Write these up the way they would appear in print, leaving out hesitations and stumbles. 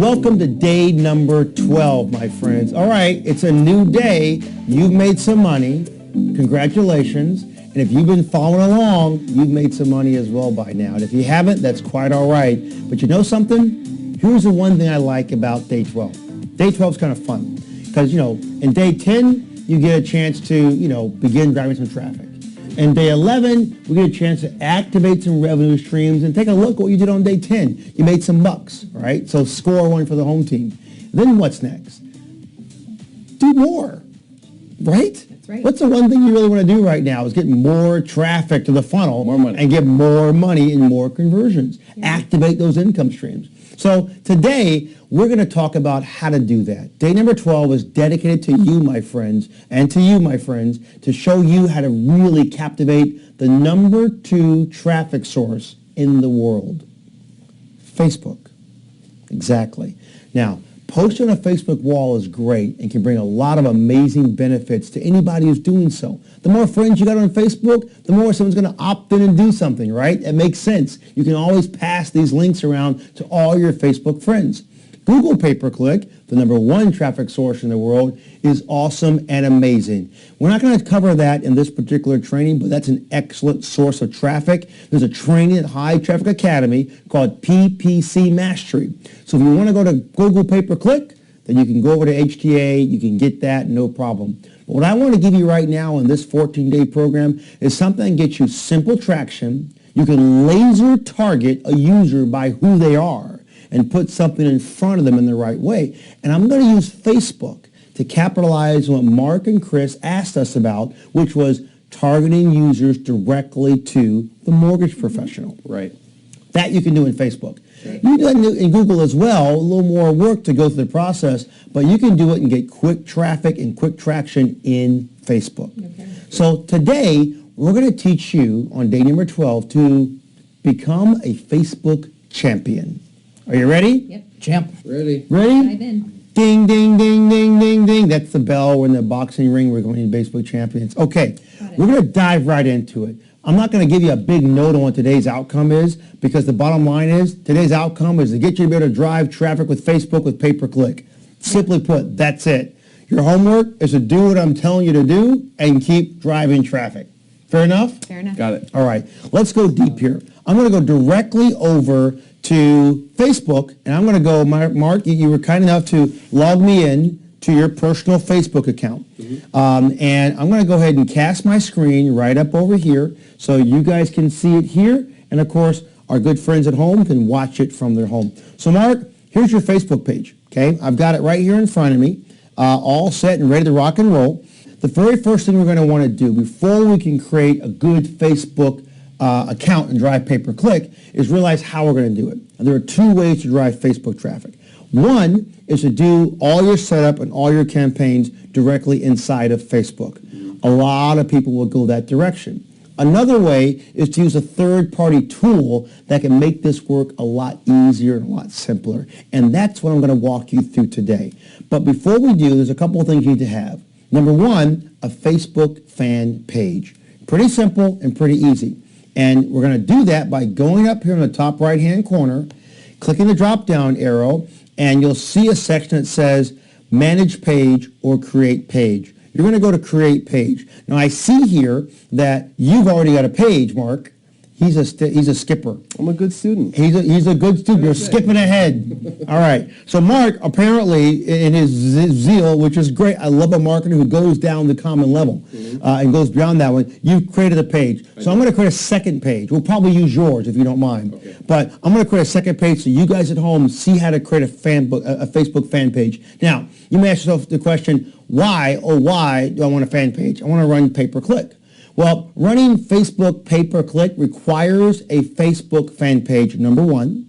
Welcome to day number 12, my friends. All right, it's a new day. You've made some money. Congratulations. And if you've been following along, you've made some money as well by now. And if you haven't, that's quite all right. But you know something? Here's the one thing I like about day 12. Day 12 is kind of fun because, in day 10, you get a chance to, begin driving some traffic. And day 11, we get a chance to activate some revenue streams and take a look at what you did on day 10. You made some bucks, right? So score one for the home team. Then what's next? Do more, right? That's right. What's the one thing you really want to do right now is get more traffic to the funnel More money. and get more money and more conversions. Yeah. Activate those income streams. So today, we're going to talk about how to do that. Day number 12 is dedicated to you, my friends, and to you, my friends, to show you how to really captivate the number 2 traffic source in the world. Facebook. Exactly. Now, posting on a Facebook wall is great and can bring a lot of amazing benefits to anybody who's doing so. The more friends you got on Facebook, the more someone's going to opt in and do something, right? It makes sense. You can always pass these links around to all your Facebook friends. Google pay-per-click, the number 1 traffic source in the world, is awesome and amazing. We're not going to cover that in this particular training, but that's an excellent source of traffic. There's a training at N.I.T.Traffic Academy called PPC Mastery. So if you want to go to Google pay-per-click, then you can go over to HTA, you can get that, no problem. But what I want to give you right now in this 14-day program is something that gets you simple traction. You can laser target a user by who they are and put something in front of them in the right way. And I'm going to use Facebook to capitalize on what Mark and Chris asked us about, which was targeting users directly to the mortgage professional. Right. That you can do in Facebook. Right. You can do it in Google as well, a little more work to go through the process, but you can do it and get quick traffic and quick traction in Facebook. Okay. So today, we're going to teach you on day number 12 to become a Facebook champion. Are you ready? Yep. Champ. Ready. Ready? Dive in. Ding, ding, ding, ding, ding, ding. That's the bell. We're in the boxing ring. We're going to be Facebook champions. Okay, Got it. we're going to dive right into it. I'm not going to give you a big note on what today's outcome is because the bottom line is today's outcome is to get you to be able to drive traffic with Facebook with pay-per-click. Simply put, that's it. Your homework is to do what I'm telling you to do and keep driving traffic. Fair enough? Fair enough. Got it. All right, let's go deep here. I'm going to go directly over to Facebook, and I'm going to go, Mark, you were kind enough to log me in to your personal Facebook account. And I'm going to go ahead and cast my screen right up over here so you guys can see it here. And, of course, our good friends at home can watch it from their home. So, Mark, here's your Facebook page, okay? I've got it right here in front of me, all set and ready to rock and roll. The very first thing we're going to want to do before we can create a good Facebook account and drive pay-per-click is realize how we're going to do it. And there are 2 ways to drive Facebook traffic. One is to do all your setup and all your campaigns directly inside of Facebook. A lot of people will go that direction. Another way is to use a third-party tool that can make this work a lot easier and a lot simpler. And that's what I'm going to walk you through today. But before we do, there's a couple of things you need to have. Number 1, a Facebook fan page. Pretty simple and pretty easy. And we're going to do that by going up here in the top right-hand corner, clicking the drop-down arrow, and you'll see a section that says Manage Page or Create Page. You're going to go to Create Page. Now, I see here that you've already got a page, Mark. He's a skipper. I'm a good student. He's a good student. You're skipping ahead. All right. So Mark, apparently, in his zeal, which is great, I love a marketer who goes down the common level and goes beyond that one. You've created a page. So I'm going to create a second page. We'll probably use yours if you don't mind. Okay. But I'm going to create a second page so you guys at home see how to create a Facebook fan page. Now, you may ask yourself the question, why do I want a fan page? I want to run pay-per-click. Well, running Facebook pay-per-click requires a Facebook fan page, number 1.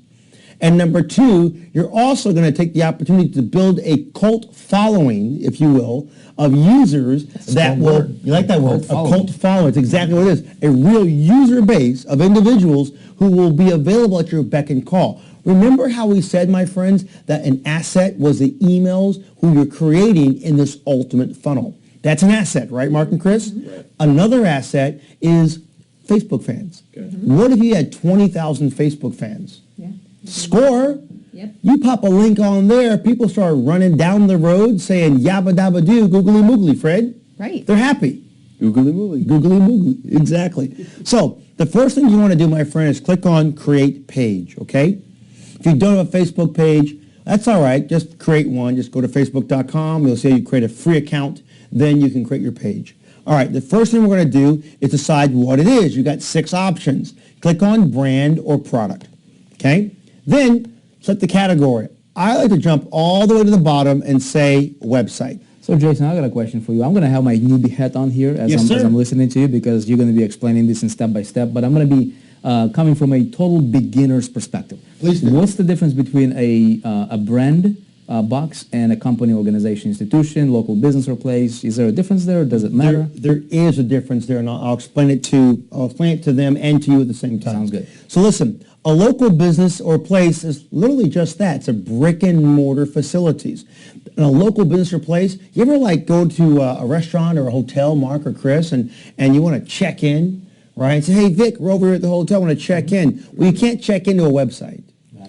And number 2, you're also going to take the opportunity to build a cult following, if you will, of users that will, you like that word, a cult following. It's exactly what it is. A real user base of individuals who will be available at your beck and call. Remember how we said, my friends, that an asset was the emails who you're creating in this ultimate funnel. That's an asset, right, Mark and Chris? Right. Another asset is Facebook fans. Okay. What if you had 20,000 Facebook fans? Yeah. Score. Yep. You pop a link on there, people start running down the road saying yabba dabba doo, googly moogly, Fred. Right. They're happy. Googly moogly. Googly moogly, exactly. So the first thing you want to do, my friend, is click on Create Page, okay? If you don't have a Facebook page, that's all right. Just create one. Just go to facebook.com. You'll see you create a free account. Then you can create your page. All right, the first thing we're going to do is decide what it is. You've got 6 options. Click on brand or product, okay? Then select the category. I like to jump all the way to the bottom and say website. So Jason, I got a question for you. I'm going to have my newbie hat on here as, Yes, as sir. I'm listening to you because you're going to be explaining this in step by step, but I'm going to be coming from a total beginner's perspective. Please do. What's the difference between a brand box and a company, organization, institution, local business or place? Is there a difference there? Does it matter? There is a difference there, and I'll explain it to them and to you at the same time. Sounds good. So listen, a local business or place is literally just that. It's a brick and mortar facilities. In a local business or place, you ever like go to a restaurant or a hotel, Mark or Chris, and you want to check in, right? Say, hey Vic, we're over here at the hotel, I want to check in. Well, you can't check into a website.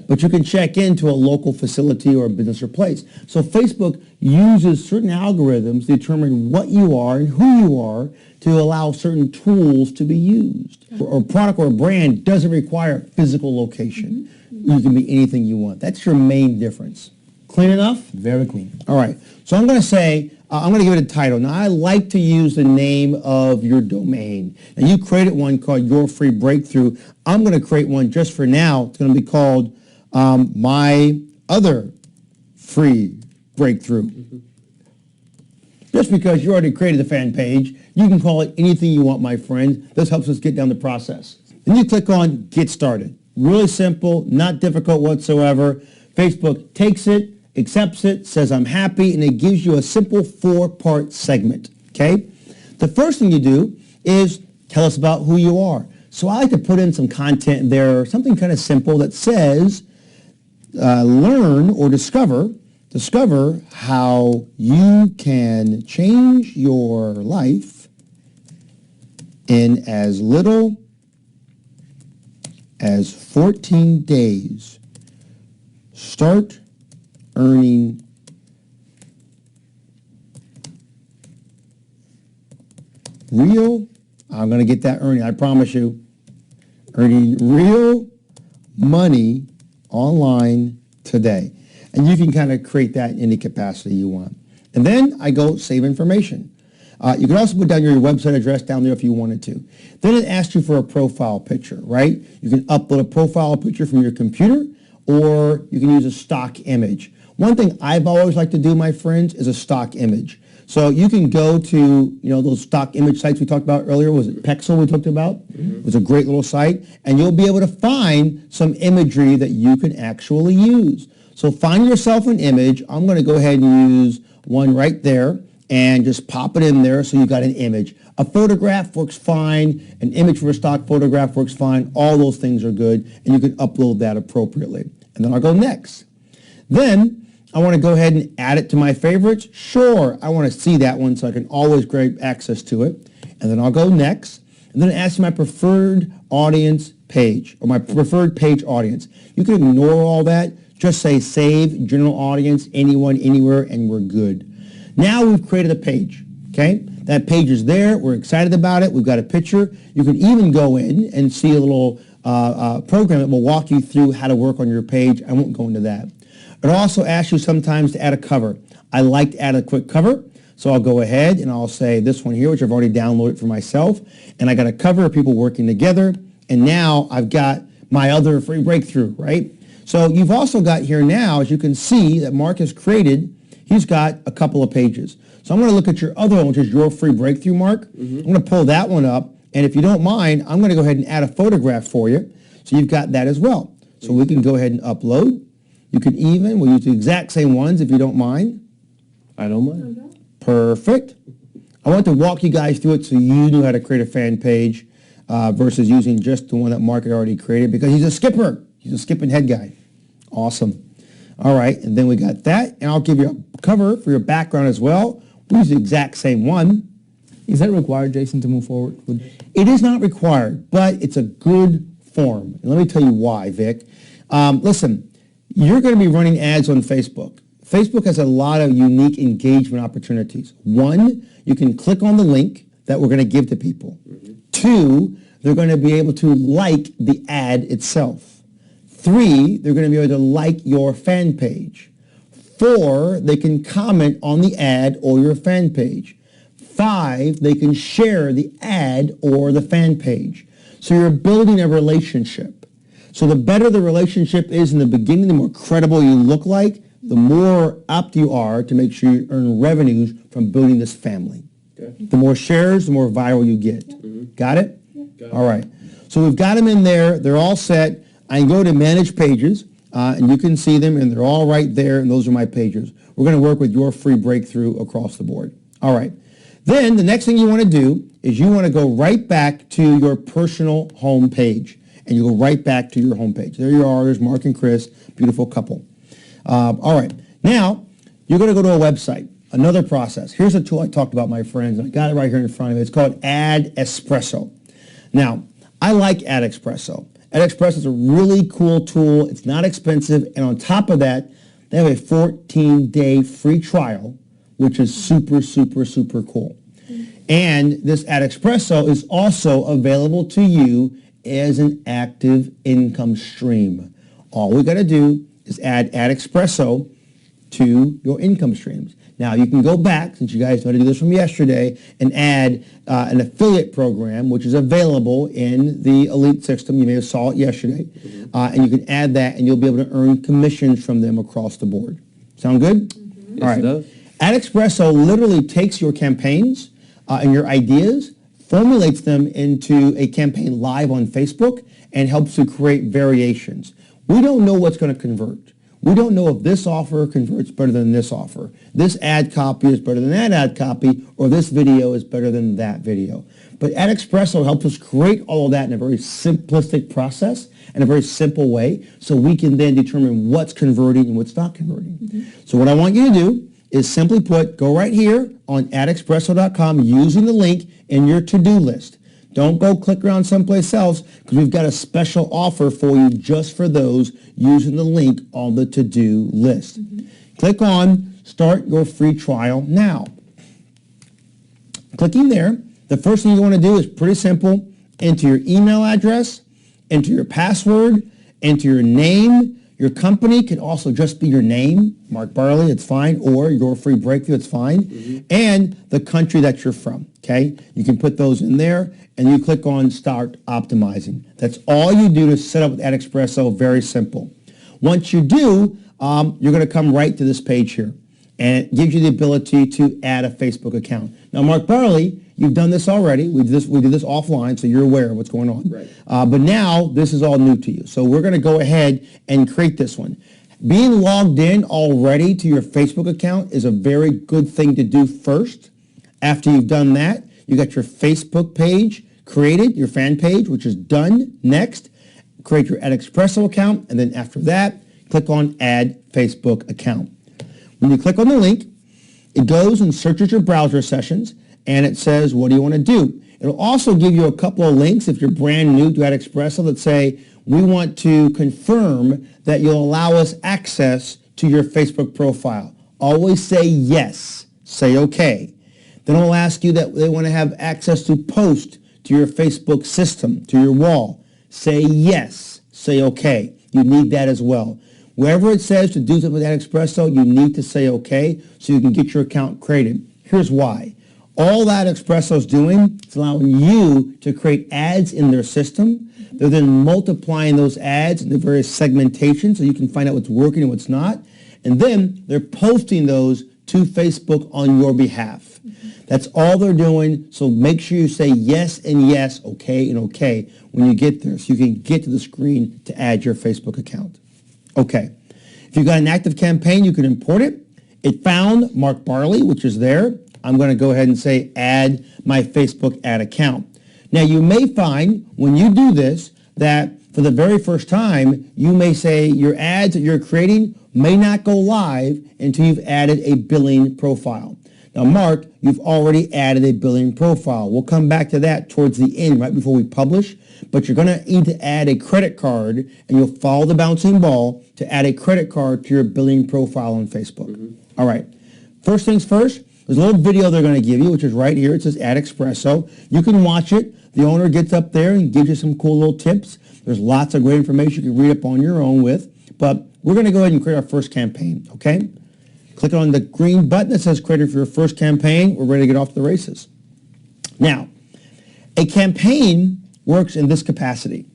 But you can check into a local facility or a business or place. So Facebook uses certain algorithms to determine what you are and who you are to allow certain tools to be used. Or a product or a brand doesn't require a physical location. You can be anything you want. That's your main difference. Clean enough? Very clean. All right. So I'm going to say, I'm going to give it a title. Now, I like to use the name of your domain. And you created one called Your Free Breakthrough. I'm going to create one just for now. It's going to be called My Other Free Breakthrough. Just because you already created the fan page, you can call it anything you want, my friend. This helps us get down the process. Then you click on Get Started. Really simple, not difficult whatsoever. Facebook takes it, accepts it, says I'm happy, and it gives you a simple 4-part segment, okay? The first thing you do is tell us about who you are. So I like to put in some content there, something kind of simple that says, learn or discover how you can change your life in as little as 14 days. Start earning real, I'm going to get that earning, I promise you, earning real money online today. And you can kind of create that in any capacity you want. And then I go save information. You can also put down your website address down there if you wanted to. Then it asks you for a profile picture, right? You can upload a profile picture from your computer, or you can use a stock image. One thing I've always liked to do, my friends, is a stock image. So you can go to, those stock image sites we talked about earlier. Was it Pexel we talked about? It was a great little site. And you'll be able to find some imagery that you can actually use. So find yourself an image. I'm going to go ahead and use one right there and just pop it in there so you got an image. A photograph works fine. An image for a stock photograph works fine. All those things are good, and you can upload that appropriately. And then I'll go next. Then I want to go ahead and add it to my favorites. Sure, I want to see that one so I can always grab access to it. And then I'll go next. And then it asks my preferred audience page, or my preferred page audience. You can ignore all that. Just say save, general audience, anyone, anywhere, and we're good. Now we've created a page, okay? That page is there. We're excited about it. We've got a picture. You can even go in and see a little program that will walk you through how to work on your page. I won't go into that. It also asks you sometimes to add a cover. I like to add a quick cover, so I'll go ahead and I'll say this one here, which I've already downloaded for myself, and I got a cover of people working together, and now I've got my other free breakthrough, right? So you've also got here now, as you can see, that Mark has created, he's got a couple of pages. So I'm going to look at your other one, which is your free breakthrough, Mark. I'm going to pull that one up, and if you don't mind, I'm going to go ahead and add a photograph for you, so you've got that as well. So we can go ahead and upload. You can even, we'll use the exact same ones if you don't mind. I don't mind. Perfect. I want to walk you guys through it so you know how to create a fan page versus using just the one that Mark had already created, because he's a skipper. He's a skipping head guy. Awesome. All right, and then we got that, and I'll give you a cover for your background as well. We'll use the exact same one. Is that required, Jason, to move forward? It is not required, but it's a good form. And let me tell you why, Vic. Listen, You're going to be running ads on Facebook. Facebook has a lot of unique engagement opportunities. One, you can click on the link that we're going to give to people. Two, they're going to be able to like the ad itself. Three, they're going to be able to like your fan page. Four, they can comment on the ad or your fan page. Five, they can share the ad or the fan page. So you're building a relationship. So the better the relationship is in the beginning, the more credible you look like, the more apt you are to make sure you earn revenues from building this family. Okay. The more shares, the more viral you get. Got it? Got it. All right. So we've got them in there. They're all set. I can go to Manage Pages, and you can see them, and they're all right there, and those are my pages. We're going to work with your free breakthrough across the board. All right. Then the next thing you want to do is you want to go right back to your personal home page, and you go right back to your home page. There you are. There's Mark and Chris, beautiful couple. All right. Now, you're going to go to a website. Another process. Here's a tool I talked about, my friends. I got it right here in front of me. It's called AdEspresso. Now, I like AdEspresso. AdEspresso is a really cool tool. It's not expensive. And on top of that, they have a 14-day free trial, which is super, super, super cool. And this AdEspresso is also available to you as an active income stream. All we got to do is add AdEspresso to your income streams. Now, you can go back, since you guys know how to do this from yesterday, and add an affiliate program, which is available in the Elite system. You may have saw it yesterday. And you can add that, and you'll be able to earn commissions from them across the board. Sound good? Yes, all right. It does. AdEspresso literally takes your campaigns and your ideas, formulates them into a campaign live on Facebook, and helps to create variations. We don't know what's going to convert. We don't know if this offer converts better than this offer. This ad copy is better than that ad copy, or this video is better than that video. But AdEspresso helps us create all of that in a very simplistic process and a very simple way, so we can then determine what's converting and what's not converting. So what I want you to do is simply go right here on AdEspresso.com using the link in your to-do list. Don't go click around someplace else, because we've got a special offer for you just for those using the link on the to-do list. Click on Start Your Free Trial Now. Clicking there, the first thing you want to do is pretty simple. Enter your email address, enter your password, enter your name. Your company can also just be your name, Mark Barley, it's fine, or Your Free Breakthrough, it's fine, and the country that you're from, okay? You can put those in there, and you click on Start Optimizing. That's all you do to set up with AdEspresso, very simple. Once you do, you're going to come right to this page here, and it gives you the ability to add a Facebook account. Now, Mark Barley, you've done this already. We did this offline, so you're aware of what's going on. Right. But now, this is all new to you. So we're going to go ahead and create this one. Being logged in already to your Facebook account is a very good thing to do first. After you've done that, you got your Facebook page created, your fan page, which is done. Next, create your AdEspresso account, and then after that, click on Add Facebook Account. When you click on the link, it goes and searches your browser sessions, and it says, what do you want to do? It'll also give you a couple of links if you're brand new to AdEspresso that say, we want to confirm that you'll allow us access to your Facebook profile. Always say yes. Say okay. Then it'll ask you that they want to have access to post to your Facebook system, to your wall. Say yes. Say okay. You need that as well. Wherever it says to do something with AdEspresso, you need to say okay so you can get your account created. Here's why. All that AdEspresso is doing is allowing you to create ads in their system. They're then multiplying those ads into various segmentations so you can find out what's working and what's not. And then they're posting those to Facebook on your behalf. That's all they're doing, so make sure you say yes and yes, okay and okay when you get there so you can get to the screen to add your Facebook account. Okay. If you've got an active campaign, you can import it. It found Mark Barley, which is there. I'm going to go ahead and say add my Facebook ad account. Now, you may find when you do this that for the very first time, you may say your ads that you're creating may not go live until you've added a billing profile. Now, Mark, you've already added a billing profile. We'll come back to that towards the end, right before we publish, but you're going to need to add a credit card, and you'll follow the bouncing ball to add a credit card to your billing profile on Facebook. All right. First things first, there's a little video they're going to give you, which is right here. It says AdEspresso. You can watch it. The owner gets up there and gives you some cool little tips. There's lots of great information you can read up on your own with, but we're going to go ahead and create our first campaign, okay? Click on the green button that says create for your first campaign. We're ready to get off to the races. Now, a campaign works in this capacity.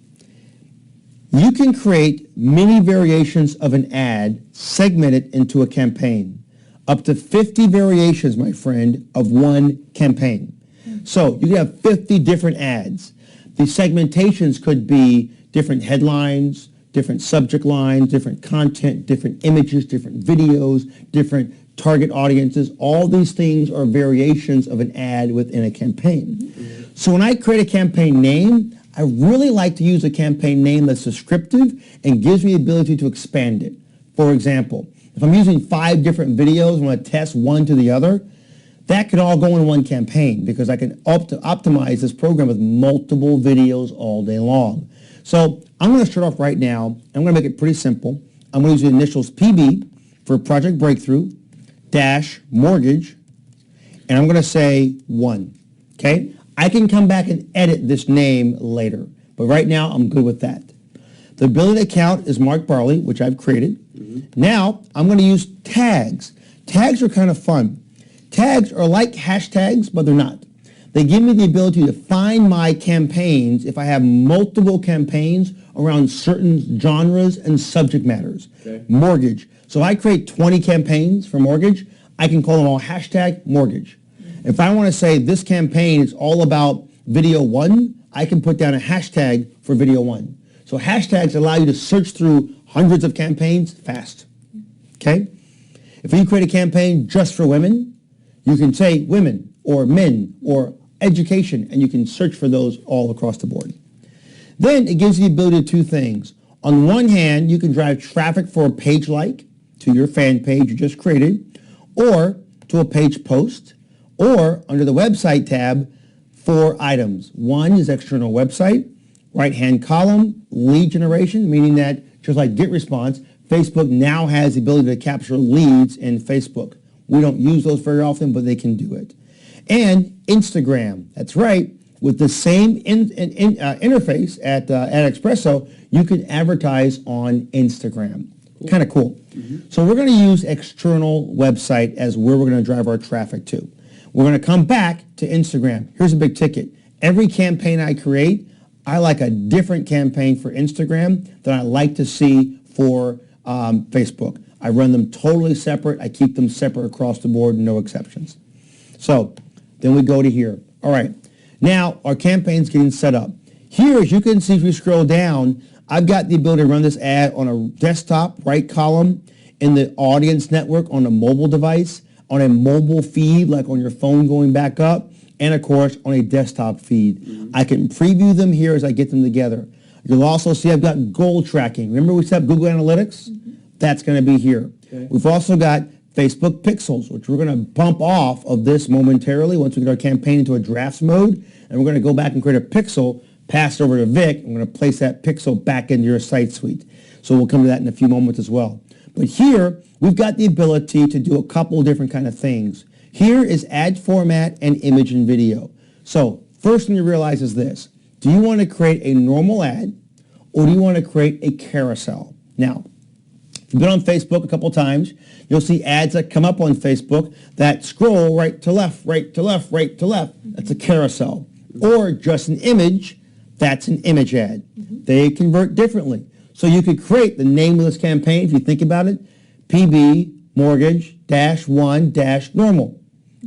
You can create many variations of an ad segmented into a campaign. Up to 50 variations, my friend, of one campaign. So you can have 50 different ads. The segmentations could be different headlines, different subject lines, different content, different images, different videos, different target audiences. All these things are variations of an ad within a campaign. So when I create a campaign name, I really like to use a campaign name that's descriptive and gives me the ability to expand it. For example, if I'm using 5 different videos and I want to test one to the other, that could all go in one campaign because I can optimize this program with multiple videos all day long. So I'm going to start off right now. I'm going to make it pretty simple. I'm going to use the initials PB for Project Breakthrough dash mortgage, and I'm going to say 1. Okay? I can come back and edit this name later, but right now I'm good with that. The billing account is Mark Barley, which I've created. Now I'm going to use tags. Tags are kind of fun. Tags are like hashtags, but they're not. They give me the ability to find my campaigns if I have multiple campaigns around certain genres and subject matters. Okay. Mortgage. So if I create 20 campaigns for mortgage, I can call them all hashtag mortgage. If I want to say this campaign is all about video 1, I can put down a hashtag for video 1. So hashtags allow you to search through hundreds of campaigns fast. Okay? If you create a campaign just for women, you can say women or men or education, and you can search for those all across the board. Then it gives you the ability to do 2 things. On one hand, you can drive traffic for a page like to your fan page you just created, or to a page post, or under the website tab, 4 items. 1 is external website, right-hand column, lead generation, meaning that just like GetResponse, Facebook now has the ability to capture leads in Facebook. We don't use those very often, but they can do it. And Instagram, that's right, with the same interface at AdEspresso, you can advertise on Instagram. Cool. Kind of cool. So we're going to use external website as where we're going to drive our traffic to. We're going to come back to Instagram. Here's a big ticket. Every campaign I create, I like a different campaign for Instagram than I like to see for Facebook. I run them totally separate. I keep them separate across the board, no exceptions. So then we go to here. All right. Now our campaign's getting set up. Here, as you can see, if you scroll down, I've got the ability to run this ad on a desktop, right column, in the audience network on a mobile device, on a mobile feed, like on your phone going back up, and of course on a desktop feed. I can preview them here as I get them together. You'll also see I've got goal tracking. Remember we set up Google Analytics? That's going to be here. Okay. We've also got Facebook pixels, which we're going to bump off of this momentarily once we get our campaign into a drafts mode, and we're going to go back and create a pixel, pass it over to Vic, and we're going to place that pixel back into your site suite. So we'll come to that in a few moments as well. But here, we've got the ability to do a couple different kind of things. Here is ad format and image and video. So first thing you realize is this. Do you want to create a normal ad, or do you want to create a carousel? Now, if you've been on Facebook a couple times, you'll see ads that come up on Facebook that scroll right to left, right to left, right to left. That's a carousel. Or just an image, that's an image ad. They convert differently. So you could create the name of this campaign, if you think about it, PB mortgage -1 -normal,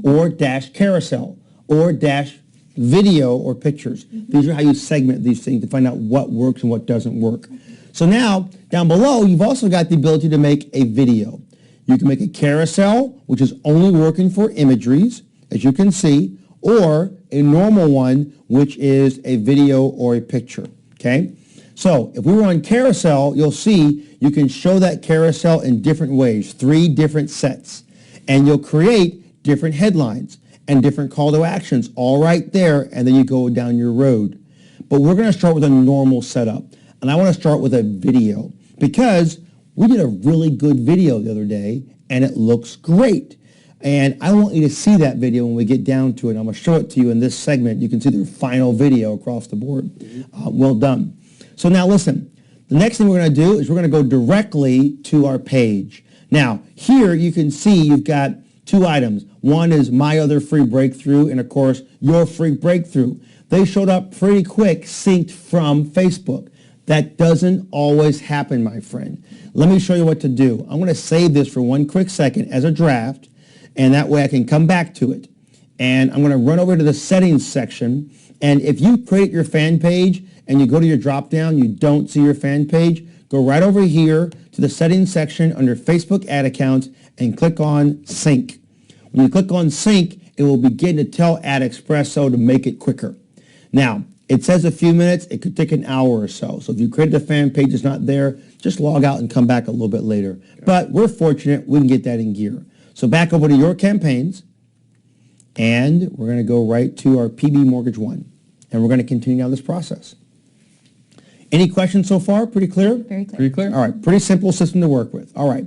or -carousel, or -video or pictures. These are how you segment these things to find out what works and what doesn't work. So now, down below, you've also got the ability to make a video. You can make a carousel, which is only working for imageries, as you can see, or a normal one, which is a video or a picture, okay? So if we were on carousel, you'll see you can show that carousel in different ways, 3 different sets. And you'll create different headlines and different call to actions all right there, and then you go down your road. But we're going to start with a normal setup, and I want to start with a video because we did a really good video the other day, and it looks great. And I want you to see that video when we get down to it. I'm going to show it to you in this segment. You can see the final video across the board. Well done. So now listen, the next thing we're going to do is we're going to go directly to our page. Now, here you can see you've got two items. One is my other free breakthrough, and of course, your free breakthrough. They showed up pretty quick, synced from Facebook. That doesn't always happen, my friend. Let me show you what to do. I'm going to save this for one quick second as a draft, and that way I can come back to it. And I'm going to run over to the settings section, and if you create your fan page and you go to your drop-down, you don't see your fan page, go right over here to the settings section under Facebook ad accounts and click on sync. When you click on sync, it will begin to tell AdEspresso to make it quicker. Now, it says a few minutes. It could take an hour or so. So if you created a fan page that's not there, just log out and come back a little bit later. Okay. But we're fortunate we can get that in gear. So back over to your campaigns, and we're going to go right to our PB Mortgage 1, and we're going to continue down this process. Any questions so far? Pretty clear? Very clear. Pretty clear? All right, pretty simple system to work with. All right,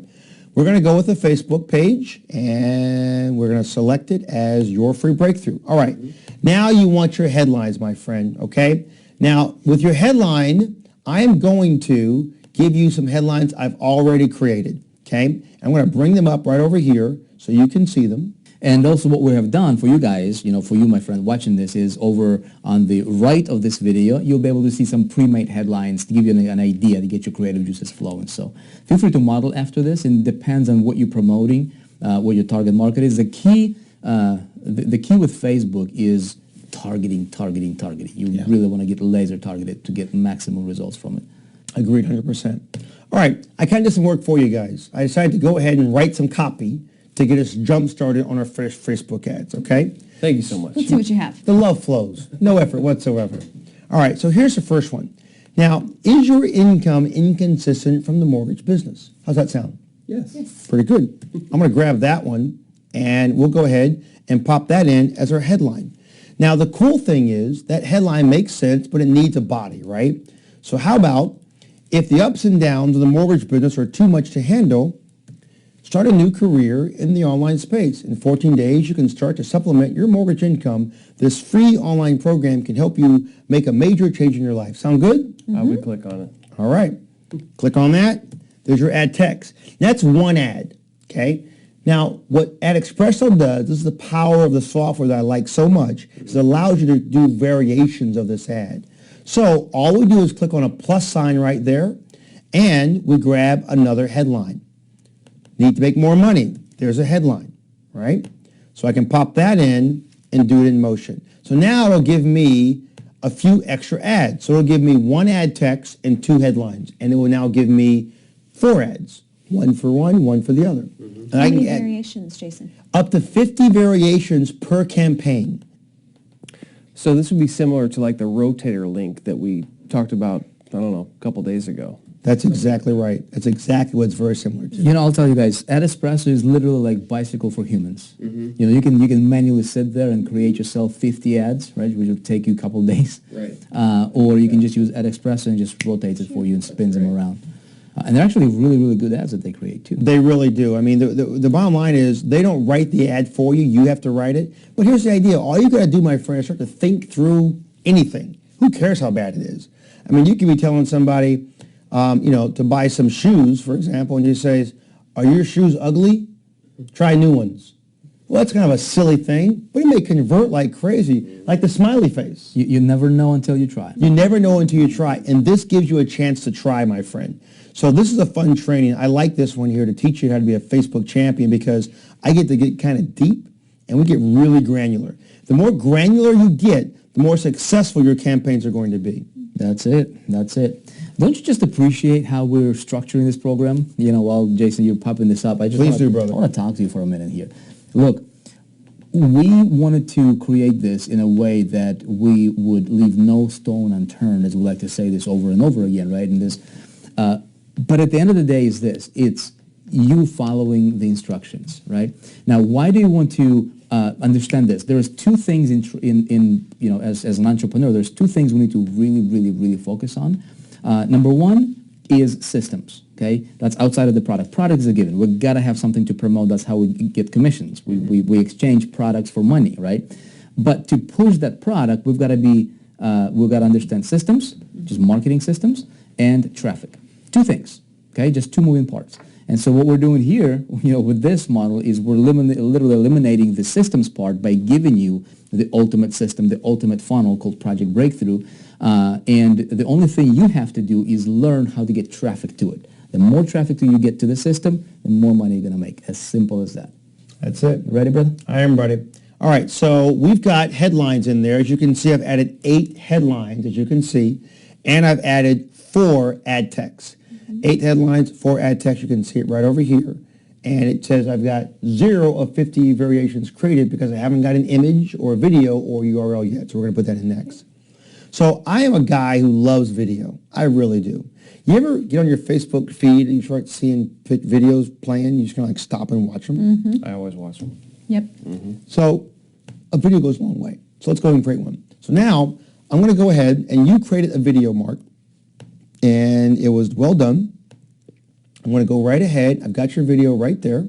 we're going to go with the Facebook page, and we're going to select it as your free breakthrough. All right, now you want your headlines, my friend, okay? Now, with your headline, I am going to give you some headlines I've already created, okay? I'm going to bring them up right over here so you can see them. And also what we have done for you guys, for you, my friend, watching this is over on the right of this video, you'll be able to see some pre-made headlines to give you an idea to get your creative juices flowing. So feel free to model after this, and it depends on what you're promoting, what your target market is. The key with Facebook is targeting. You really want to get laser targeted to get maximum results from it. Agreed 100%. All right, I kind of did some work for you guys. I decided to go ahead and write some copy to get us jump-started on our first Facebook ads, okay? Thank you so much. Let's see what you have. The love flows. No effort whatsoever. All right, so here's the first one. Now, is your income inconsistent from the mortgage business? How's that sound? Yes. Pretty good. I'm going to grab that one, and we'll go ahead and pop that in as our headline. Now, the cool thing is that headline makes sense, but it needs a body, right? So how about if the ups and downs of the mortgage business are too much to handle, start a new career in the online space. In 14 days, you can start to supplement your mortgage income. This free online program can help you make a major change in your life. Sound good? Mm-hmm. I would click on it. All right. Click on that. There's your ad text. That's one ad, okay? Now, what AdEspresso does, this is the power of the software that I like so much, is it allows you to do variations of this ad. So all we do is click on a plus sign right there, and we grab another headline. Need to make more money. There's a headline, right? So I can pop that in and do it in motion. So now it'll give me a few extra ads. So it'll give me one ad text and two headlines. And it will now give me 4 ads. One for one for the other. Mm-hmm. And How many variations, Jason? Up to 50 variations per campaign. So this would be similar to like the rotator link that we talked about, I don't know, a couple days ago. That's exactly right. That's exactly what it's very similar to. I'll tell you guys, AdEspresso is literally like bicycle for humans. Mm-hmm. You can manually sit there and create yourself 50 ads, right, which will take you a couple days. Right. Or you can just use AdEspresso and just rotates it for you and spins them around. And they're actually really, really good ads that they create too. They really do. I mean, the bottom line is they don't write the ad for you. You have to write it. But here's the idea. All you got to do, my friend, is start to think through anything. Who cares how bad it is? I mean, you could be telling somebody, to buy some shoes, for example, and you say, are your shoes ugly? Try new ones. Well, that's kind of a silly thing, but it may convert like crazy, like the smiley face. You never know until you try. You never know until you try, and this gives you a chance to try, my friend. So this is a fun training. I like this one here to teach you how to be a Facebook champion because I get to get kind of deep, and we get really granular. The more granular you get, the more successful your campaigns are going to be. That's it. Don't you just appreciate how we're structuring this program? While Jason, you're popping this up, Please do, brother. I want to talk to you for a minute here. Look, we wanted to create this in a way that we would leave no stone unturned, as we like to say this over and over again, right? And this, but at the end of the day, it's you following the instructions, right? Now, why do you want to understand this? There's two things in you know, as an entrepreneur, there's two things we need to really focus on. Number one is systems, okay? That's outside of the product. Product is a given. We've got to have something to promote. That's how we get commissions. We exchange products for money, right? But to push that product, we've got to understand systems, just marketing systems, and traffic. Two things, okay? Just two moving parts. And so what we're doing here, you know, with this model is we're literally eliminating the systems part by giving you the ultimate system, the ultimate funnel called Project Breakthrough. And the only thing you have to do is learn how to get traffic to it. The more traffic you get to the system, the more money you're going to make. As simple as that. That's it. Ready, brother? I am ready. All right, so we've got headlines in there. As you can see, I've added 8 headlines, as you can see, and I've added 4 ad texts. 8 headlines, 4 ad texts. You can see it right over here. And it says I've got 0 of 50 variations created because I haven't got an image or a video or URL yet. So we're going to put that in next. So I am a guy who loves video. I really do. You ever get on your Facebook feed and you start seeing videos playing? You just kind of like stop and watch them? I always watch them. Yep. So a video goes a long way. So let's go and create one. So now I'm going to go ahead and you created a video, Mark, and it was well done. I'm going to go right ahead. I've got your video right there,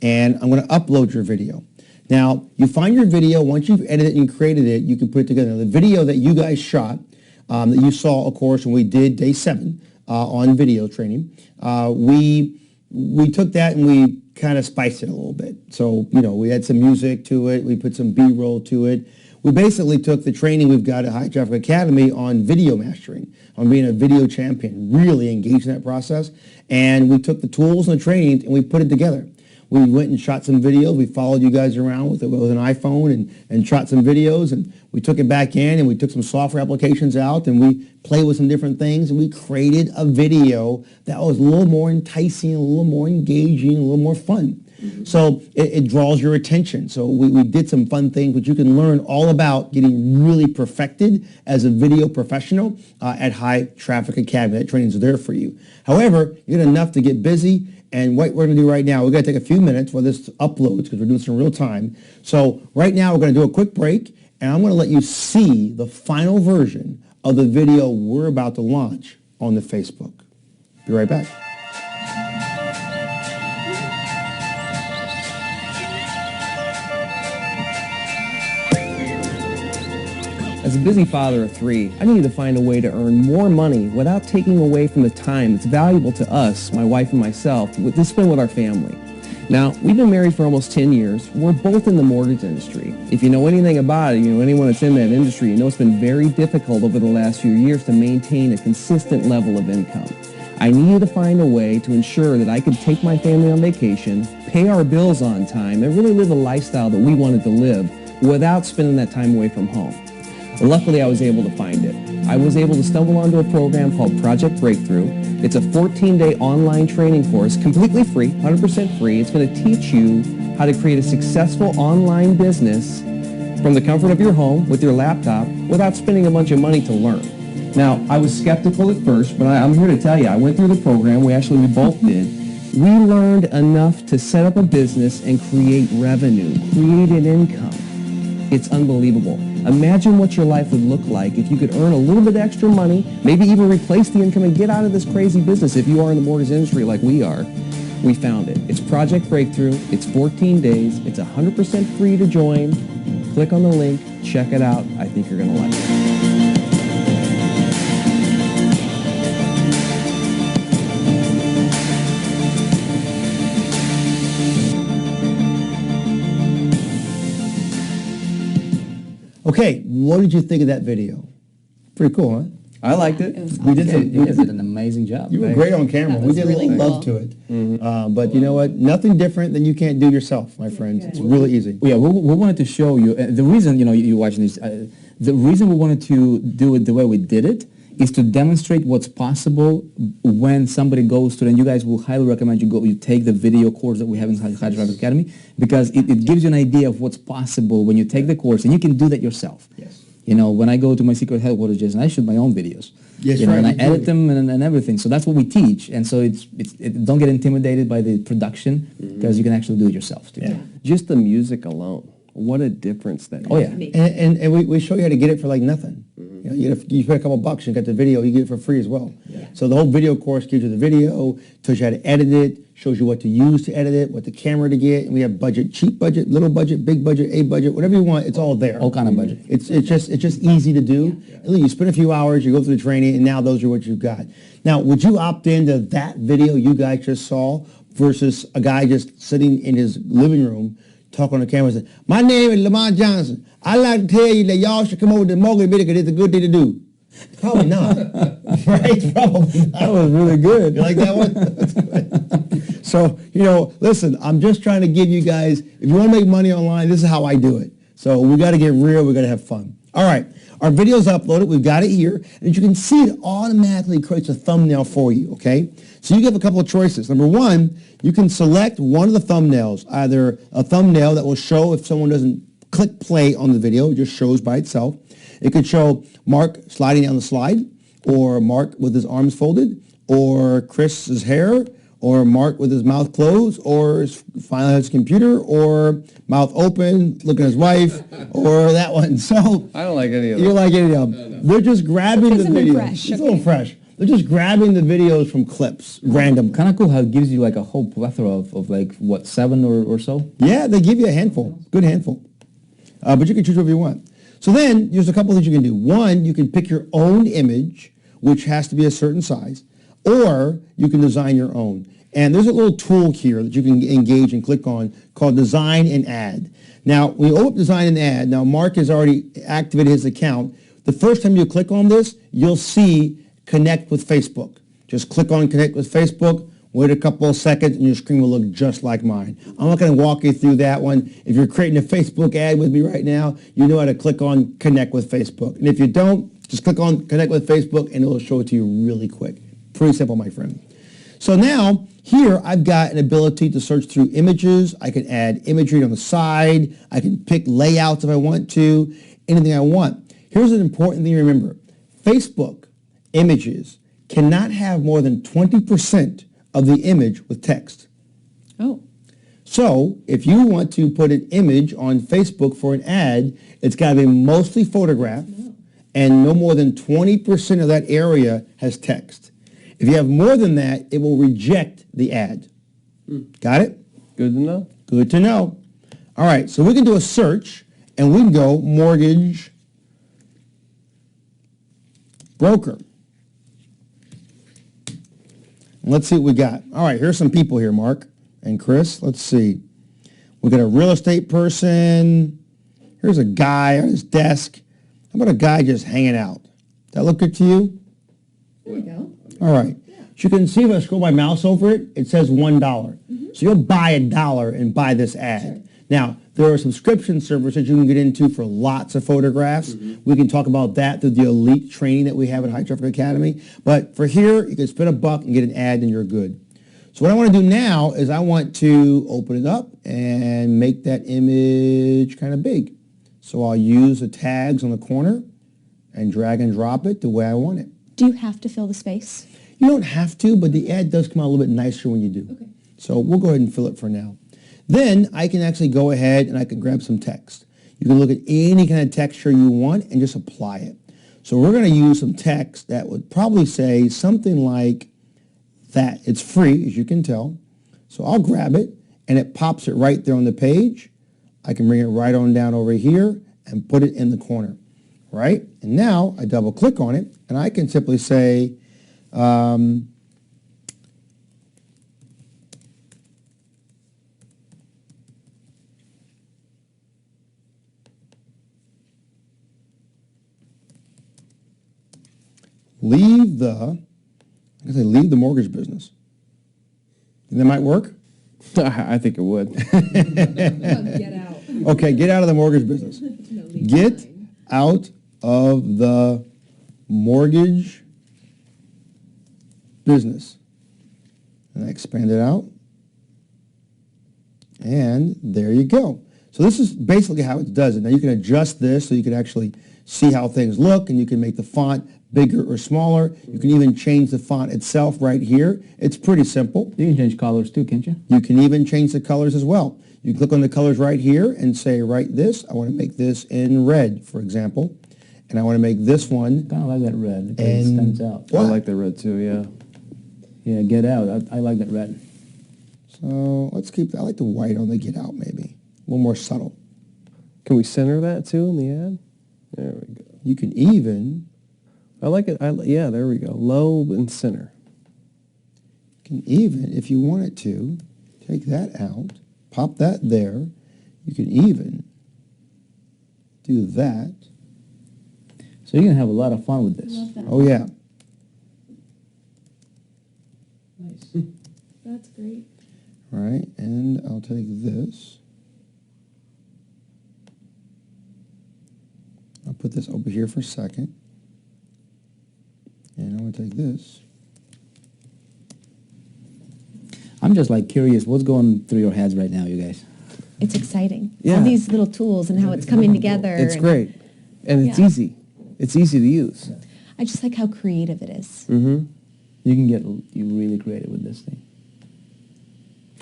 and I'm going to upload your video. Now, you find your video. Once you've edited and created it, you can put it together. The video that you guys shot, that you saw, of course, when we did day 7 on video training, we took that and we kind of spiced it a little bit. So, you know, we had some music to it. We put some B-roll to it. We basically took the training we've got at N.I.T.Academy on video mastering, on being a video champion, really engaged in that process. And we took the tools and the training and we put it together. We went and shot some videos. We followed you guys around with an iPhone and shot some videos. And we took it back in and we took some software applications out and we played with some different things. And we created a video that was a little more enticing, a little more engaging, a little more fun. So it draws your attention. So we did some fun things, which you can learn all about getting really perfected as a video professional at N.I.T.Academy. That training is there for you. However, you get enough to get busy. And what we're going to do right now, we're going to take a few minutes while this uploads because we're doing this in real time. So right now we're going to do a quick break, and I'm going to let you see the final version of the video we're about to launch on the Facebook. Be right back. As a busy father of 3, I needed to find a way to earn more money without taking away from the time that's valuable to us, my wife and myself, to spend with our family. Now, we've been married for almost 10 years. We're both in the mortgage industry. If you know anything about it, you know anyone that's in that industry, you know it's been very difficult over the last few years to maintain a consistent level of income. I needed to find a way to ensure that I could take my family on vacation, pay our bills on time, and really live a lifestyle that we wanted to live without spending that time away from home. Luckily, I was able to find it. I was able to stumble onto a program called Project Breakthrough. It's a 14-day online training course, completely free, 100% free. It's going to teach you how to create a successful online business from the comfort of your home with your laptop without spending a bunch of money to learn. Now, I was skeptical at first, but I'm here to tell you, I went through the program. We both did. We learned enough to set up a business and create revenue, create an income. It's unbelievable. Imagine what your life would look like if you could earn a little bit extra money, maybe even replace the income and get out of this crazy business if you are in the mortgage industry like we are. We found it. It's Project Breakthrough. It's 14 days. It's 100% free to join. Click on the link. Check it out. I think you're going to like it. Okay, what did you think of that video? Pretty cool, huh? I liked it. We did You guys did an amazing job. You were great on camera. That We was did really a little love cool. to it. But you know what? Nothing different than you can't do yourself, my friends. It's really easy. Yeah, we wanted to show you, the reason, you're watching this, the reason we wanted to do it the way we did it is to demonstrate what's possible when somebody goes to, and you guys will highly recommend you take the video course that we have in N.I.T.Academy because it gives you an idea of what's possible when you take the course, and you can do that yourself. Yes. You know, when I go to my secret headquarters, Jason, I shoot my own videos. Yes, you know, right, and I you do. edit them and everything. So that's what we teach. And so don't get intimidated by the production because you can actually do it yourself too. Yeah. Just the music alone. What a difference that Oh is. yeah. And we show you how to get it for like nothing. You know, you pay a couple bucks, you get the video, you get it for free as well. So the whole video course gives you the video, tells you how to edit it, shows you what to use to edit it, what the camera to get, and we have budget, cheap budget, little budget, big budget, A budget, whatever you want, it's all there. All kind of budget. It's just easy to do. You spend a few hours, you go through the training, and now those are what you've got. Now, would you opt into that video you guys just saw versus a guy just sitting in his living room talking on the camera and saying, "My name is Lamont Johnson. I'd like to tell you that y'all should come over to the mortgage video because it's a good thing to do." Probably not. Right? Probably not. That was really good. You like that one? That's good. So, you know, listen, I'm just trying to give you guys, if you want to make money online, this is how I do it. So we got to get real. We got to have fun. All right. Our video's uploaded. We've got it here. And as you can see, it automatically creates a thumbnail for you, okay? So you have a couple of choices. Number one, you can select one of the thumbnails, either a thumbnail that will show if someone doesn't click play on the video, it just shows by itself. It could show Mark sliding down the slide, or Mark with his arms folded, or Chris's hair, or Mark with his mouth closed, or finally his computer, or mouth open, looking at his wife, or that one. So I don't like any of you them. don't like any of them. No. They're just grabbing the something videos. fresh, It's a little fresh. They're just grabbing the videos from clips, random. Kind of cool how it gives you like a whole plethora of like, what, 7 or so? Yeah, they give you a handful, good handful. But you can choose whatever you want. So then, there's a couple things you can do. One, you can pick your own image, which has to be a certain size, or you can design your own. And there's a little tool here that you can engage and click on called Design and Add. Now, when you open up Design and Add, now Mark has already activated his account. The first time you click on this, you'll see Connect with Facebook. Just click on Connect with Facebook, wait a couple of seconds, and your screen will look just like mine. I'm not going to walk you through that one. If you're creating a Facebook ad with me right now, you know how to click on Connect with Facebook. And if you don't, just click on Connect with Facebook, and it will show it to you really quick. Pretty simple, my friend. So now, here I've got an ability to search through images. I can add imagery on the side. I can pick layouts if I want to, anything I want. Here's an important thing to remember. Facebook images cannot have more than 20% of the image with text. Oh. So if you want to put an image on Facebook for an ad, it's got to be mostly photograph and no more than 20% of that area has text. If you have more than that, it will reject the ad. Got it? Good to know. Good to know. All right, so we can do a search and we can go mortgage broker. Let's see what we got. All right, here's some people here, Mark and Chris. Let's see. We got a real estate person. Here's a guy on his desk. How about a guy just hanging out? Does that look good to you? There you go. All right. So you can see if I scroll my mouse over it, it says $1. So you'll buy $1 and buy this ad. Sure. Now, there are subscription services you can get into for lots of photographs. We can talk about that through the elite training that we have at N.I.T Academy. But for here, you can spend $1 and get an ad and you're good. So what I want to do now is I want to open it up and make that image kind of big. So I'll use the tags on the corner and drag and drop it the way I want it. Do you have to fill the space? You don't have to, but the ad does come out a little bit nicer when you do. Okay. So we'll go ahead and fill it for now. Then I can actually go ahead and I can grab some text. You can look at any kind of texture you want and just apply it. So we're going to use some text that would probably say something like that. It's free, as you can tell. So I'll grab it and it pops it right there on the page. I can bring it right on down over here and put it in the corner, right? And now I double click on it and I can simply say, leave the mortgage business. Think that might work? I think it would. Get out. Okay, get out of the mortgage business. Get out of the mortgage business. And I expand it out. And there you go. So this is basically how it does it. Now you can adjust this so you can actually see how things look, and you can make the font bigger or smaller. You can even change the font itself right here. It's pretty simple. You can change colors too, can't you? You can even change the colors as well. You click on the colors right here and say, write this. I want to make this in red, for example. And I want to make this one. Kind of like that red. It stands out. I like the red too, yeah. Yeah, Get Out. I like that red. So let's keep, I like the white on the Get Out maybe. A little more subtle. Can we center that too in the ad? There we go. You can even. I like it. Yeah, there we go. Low and center. You can even, if you wanted to, take that out, pop that there. You can even do that. So you're going to have a lot of fun with this. Love that. Oh, yeah. Nice. That's great. All right, and I'll take this. I'll put this over here for a second. And I'm going to take this. I'm just like curious, what's going through your heads right now, you guys? It's exciting. Yeah. All these little tools and how it's coming together. It's and great. And it's Yeah. easy. It's easy to use. I just like how creative it is. Mm-hmm. You can get really creative with this thing.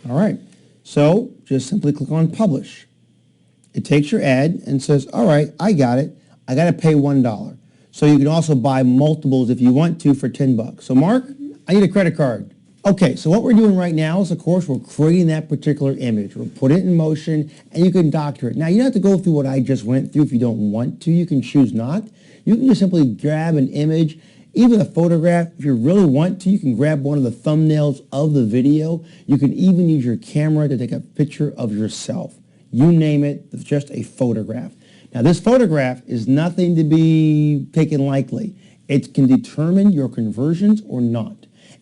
All right, so just simply click on Publish. It takes your ad and says, all right, I got it. I got to pay $1. So you can also buy multiples if you want to for $10. So Mark, I need a credit card. Okay, so what we're doing right now is, of course, we're creating that particular image. We'll put it in motion, and you can doctor it. Now, you don't have to go through what I just went through if you don't want to. You can choose not. You can just simply grab an image, even a photograph. If you really want to, you can grab one of the thumbnails of the video. You can even use your camera to take a picture of yourself. You name it, it's just a photograph. Now, this photograph is nothing to be taken lightly. It can determine your conversions or not.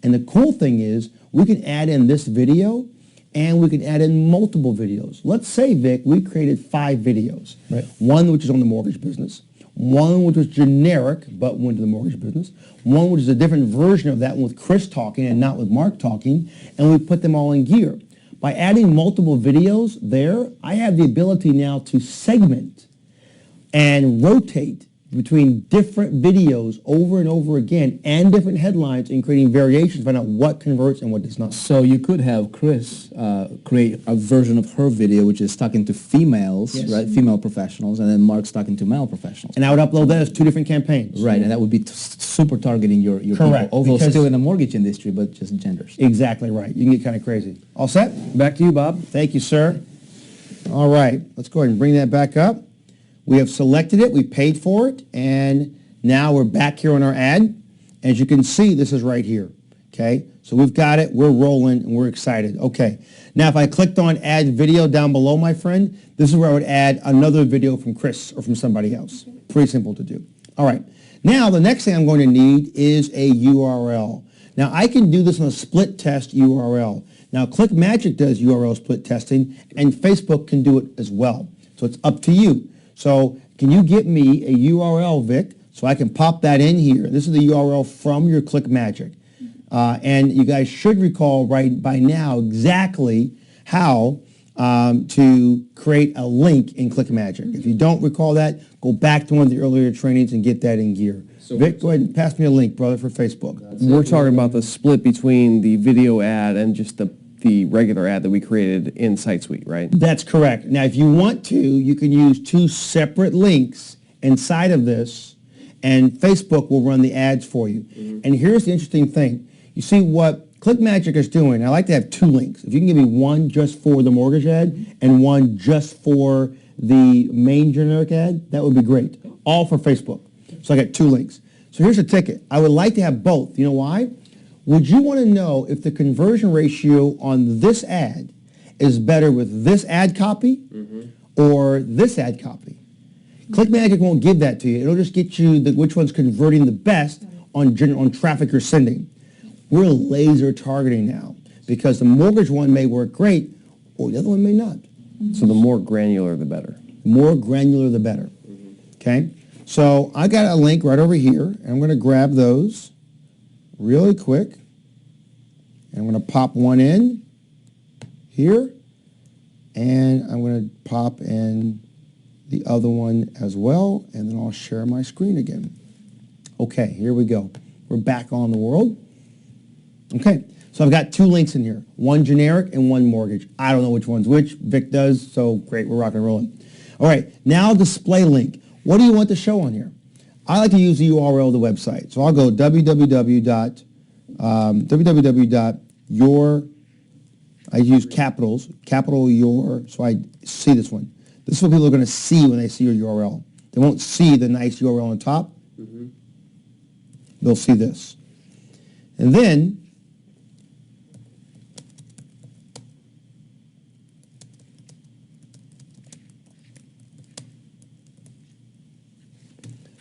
And the cool thing is, we can add in this video, and we can add in multiple videos. Let's say, Vic, we created 5 videos. Right. One which is on the mortgage business, one which was generic but went to the mortgage business, one which is a different version of that with Chris talking and not with Mark talking, and we put them all in gear. By adding multiple videos there, I have the ability now to segment and rotate between different videos over and over again and different headlines and creating variations to find out what converts and what does not. So you could have Chris create a version of her video which is talking to females, Yes. right? Female professionals, and then Mark's talking to male professionals. And I would upload that as 2 different campaigns. Right, and that would be super targeting your Correct, people, although because- still in the mortgage industry, but just genders. Exactly right. You can get kind of crazy. All set? Back to you, Bob. Thank you, sir. All right, let's go ahead and bring that back up. We have selected it, we paid for it, and now we're back here on our ad. As you can see, this is right here, okay? So we've got it, we're rolling, and we're excited. Okay, now if I clicked on add video down below, my friend, this is where I would add another video from Chris or from somebody else. Pretty simple to do. All right, now the next thing I'm going to need is a URL. Now I can do this on a split test URL. Now ClickMagick does URL split testing, and Facebook can do it as well. So it's up to you. So can you get me a URL, Vic, so I can pop that in here? This is the URL from your ClickMagick. And you guys should recall right by now exactly how to create a link in ClickMagick. If you don't recall that, go back to one of the earlier trainings and get that in gear. Vic, go ahead and pass me a link, brother, for Facebook. We're talking about the split between the video ad and just the regular ad that we created in SiteSuite, right? That's correct. Now, if you want to, you can use 2 separate links inside of this, and Facebook will run the ads for you. And here's the interesting thing. You see what ClickMagick is doing. I like to have 2 links. If you can give me one just for the mortgage ad and one just for the main generic ad, that would be great. All for Facebook. So I got 2 links. So here's a ticket. I would like to have both. You know why? Would you want to know if the conversion ratio on this ad is better with this ad copy or this ad copy? ClickMagick won't give that to you. It'll just get you which one's converting the best on traffic you're sending. We're laser targeting now because the mortgage one may work great or the other one may not. So the more granular, the better. More granular, the better. Okay? So I got a link right over here, and I'm going to grab those really quick. And I'm going to pop one in here, and I'm going to pop in the other one as well, and then I'll share my screen again. Okay, here we go. We're back on the world. Okay, so I've got two links in here, one generic and one mortgage. I don't know which one's which. Vic does, so great, we're rocking and rolling. All right, now display link. What do you want to show on here? I like to use the URL of the website. So I'll go www.your, I use capitals, capital your, so I see this one. This is what people are going to see when they see your URL. They won't see the nice URL on top. They'll see this. And then,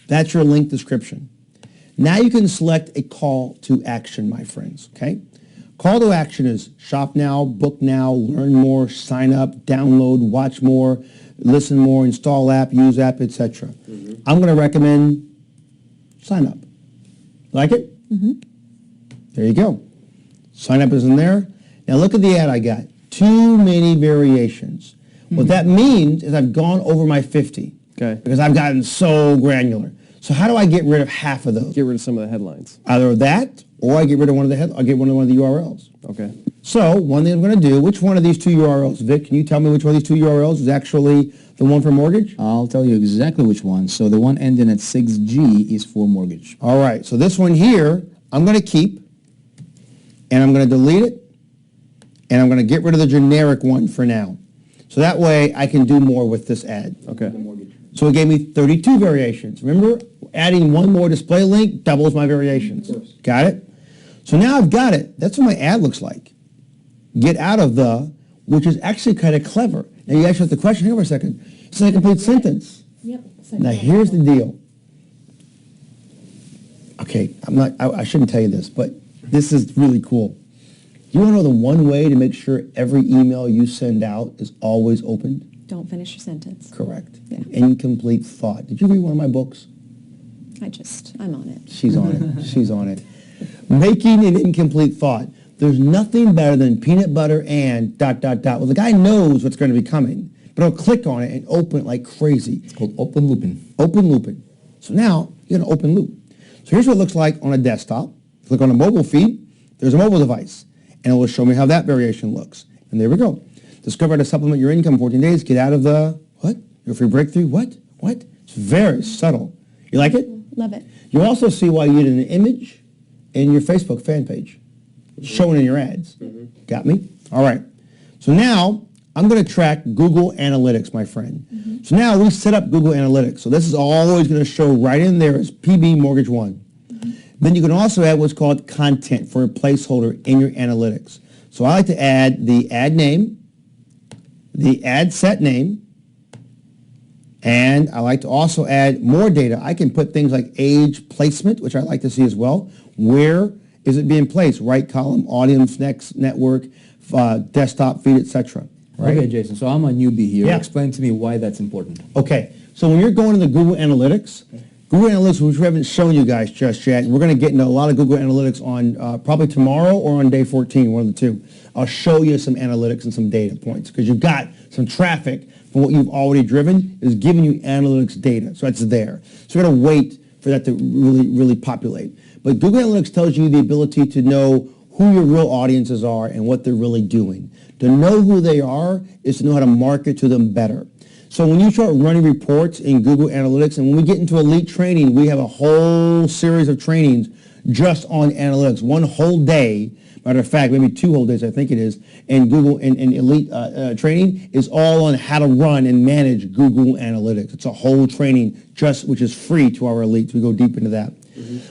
that's your link description. Now you can select a call to action, my friends, okay? Call to action is shop now, book now, learn more, sign up, download, watch more, listen more, install app, use app, etc. I'm going to recommend sign up. Like it? There you go. Sign up is in there. Now look at the ad I got. Too many variations. What that means is I've gone over my 50. Okay. Because I've gotten so granular. So how do I get rid of half of those? Get rid of some of the headlines. Either that, or I get rid of one of the I get one of the URLs. Okay. So one thing I'm going to do, which one of these two URLs, Vic, can you tell me which one of these two URLs is actually the one for mortgage? I'll tell you exactly which one. So the one ending at 6G is for mortgage. All right, so this one here, I'm going to keep, and I'm going to delete it, and I'm going to get rid of the generic one for now. So that way I can do more with this ad. Okay. So it gave me 32 variations. Remember, adding one more display link doubles my variations. Got it? So now I've got it. That's what my ad looks like. Get out of the, which is actually kind of clever. Now you actually have the question here for a second. It's not a complete sentence. Yep. Now here's the deal. Okay, I shouldn't tell you this, but this is really cool. You want to know the one way to make sure every email you send out is always opened? Don't finish your sentence. Correct. Yeah. Incomplete thought. Did you read one of my books? I'm on it. She's on it. She's on it. Making an incomplete thought. There's nothing better than peanut butter and ... Well, the guy knows what's going to be coming, but he'll click on it and open it like crazy. It's called open looping. Open looping. So now you're going to open loop. So here's what it looks like on a desktop. Click on a mobile feed. There's a mobile device. And it will show me how that variation looks. And there we go. Discover how to supplement your income in 14 days. Get out of the, what? Your free breakthrough? What? What? It's very subtle. You like it? Love it. You also see why you need an image in your Facebook fan page. Shown in your ads. Got me? All right. So now I'm going to track Google Analytics, my friend. So now we set up Google Analytics. So this is always going to show right in there as PB Mortgage 1. Then you can also add what's called content for a placeholder in your analytics. So I like to add the ad name, the ad set name, and I like to also add more data. I can put things like age placement, which I like to see as well. Where is it being placed? Right column, audience, next network, desktop feed, etc. Right? Okay, Jason, so I'm a newbie here. Yeah. Explain to me why that's important. Okay, so when you're going into Google Analytics, which we haven't shown you guys just yet, and we're going to get into a lot of Google Analytics on probably tomorrow or on day 14, one of the two. I'll show you some analytics and some data points because you've got some traffic from what you've already driven is giving you analytics data, so it's there. So you're going to wait for that to really populate. But Google Analytics tells you the ability to know who your real audiences are and what they're really doing. To know who they are is to know how to market to them better. So when you start running reports in Google Analytics, and when we get into elite training, we have a whole series of trainings just on analytics. One whole day, matter of fact, maybe 2 whole days, I think it is, in Google and elite training is all on how to run and manage Google Analytics. It's a whole training which is free to our elites. We go deep into that.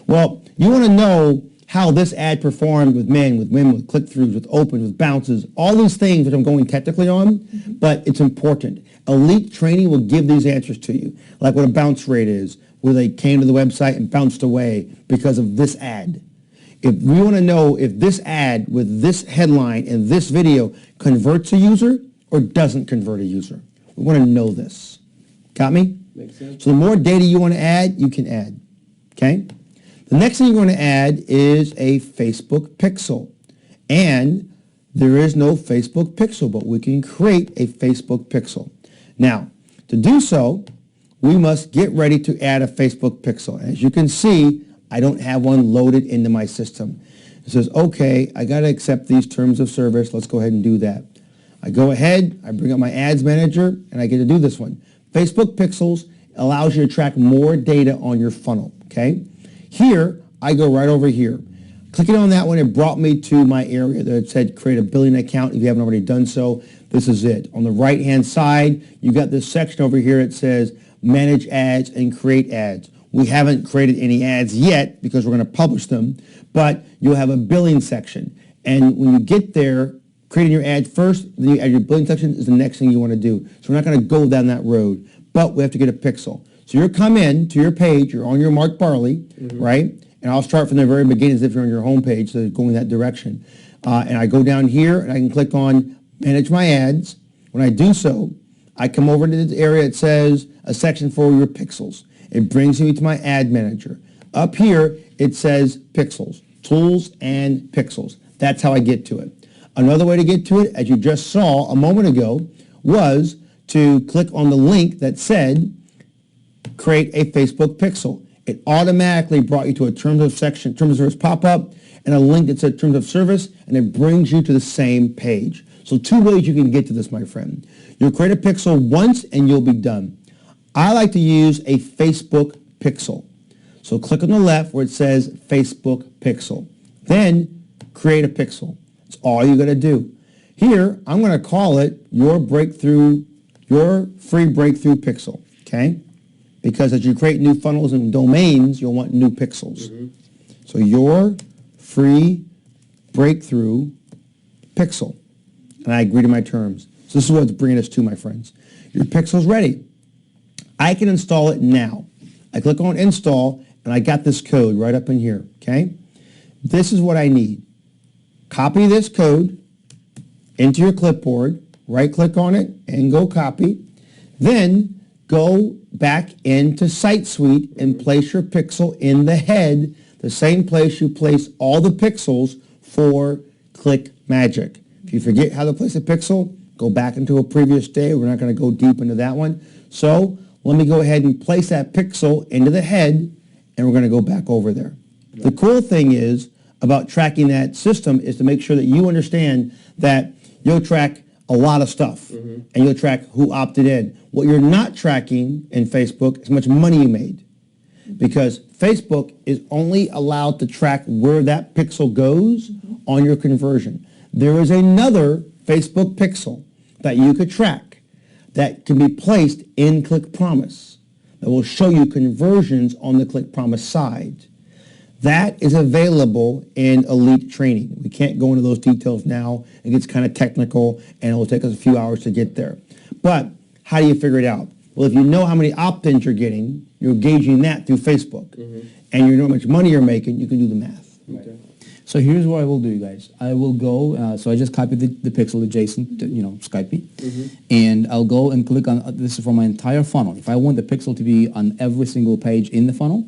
Well, you want to know how this ad performed with men, with women, with click-throughs, with opens, with bounces, all these things that I'm going technically on, but it's important. Elite training will give these answers to you, like what a bounce rate is, where they came to the website and bounced away because of this ad. If we want to know if this ad with this headline and this video converts a user or doesn't convert a user, we want to know this. Got me? Makes sense. So the more data you want to add, you can add. Okay? The next thing you want to add is a Facebook pixel. And there is no Facebook pixel, but we can create a Facebook pixel. Now, To do so, we must get ready to add a Facebook pixel. As you can see, I don't have one loaded into my system. It says, okay, I got to accept these terms of service. Let's go ahead and do that. I go ahead, I bring up my ads manager, and I get to do this one. Facebook pixels allows you to track more data on your funnel, okay? Here, I go right over here. Clicking on that one, it brought me to my area that said create a billing account. If you haven't already done so, this is it. On the right-hand side, you got this section over here. It says manage ads and create ads. We haven't created any ads yet because we're going to publish them, but you'll have a billing section. And when you get there, creating your ad first, then you add your billing section is the next thing you want to do. So we're not going to go down that road, but we have to get a pixel. So you'll come in to your page, you're on your Mark Barley, right? And I'll start from the very beginning as if you're on your home page, so going that direction. And I go down here and I can click on manage my ads. When I do so, I come over to this area. It says a section for your pixels. It brings me to my ad manager. Up here, it says pixels, tools and pixels. That's how I get to it. Another way to get to it, as you just saw a moment ago, was to click on the link that said create a Facebook pixel. It automatically brought you to a terms of service pop-up and a link that said terms of service, and it brings you to the same page. So two ways you can get to this, my friend. You'll create a pixel once and you'll be done. I like to use a Facebook pixel. So click on the left where it says Facebook pixel. Then create a pixel. That's all you got to do. Here, I'm going to call it your free breakthrough pixel, okay? Because as you create new funnels and domains, you'll want new pixels. So your free breakthrough pixel. And I agree to my terms. So this is what it's bringing us to, my friends. Your pixel's ready. I can install it now. I click on install, and I got this code right up in here, okay? This is what I need. Copy this code into your clipboard, right-click on it, and go copy. Then go back into Site Suite and place your pixel in the head, the same place you place all the pixels for Click Magic. If you forget how to place a pixel, go back into a previous day. We're not going to go deep into that one. So let me go ahead and place that pixel into the head, and we're going to go back over there. The cool thing is about tracking that system is to make sure that you understand that you'll track a lot of stuff, and you'll track who opted in. What you're not tracking in Facebook is how much money you made, because Facebook is only allowed to track where that pixel goes on your conversion. There is another Facebook pixel that you could track that can be placed in Click Promise that will show you conversions on the Click Promise side. That is available in Elite training. We can't go into those details now. It gets kind of technical, and it will take us a few hours to get there. But how do you figure it out? Well, if you know how many opt-ins you're getting, you're gauging that through Facebook, and you know how much money you're making, you can do the math. Okay. So here's what I will do, you guys. I will go, so I just copied the pixel adjacent to, Skype me, and I'll go and click on, this is for my entire funnel. If I want the pixel to be on every single page in the funnel,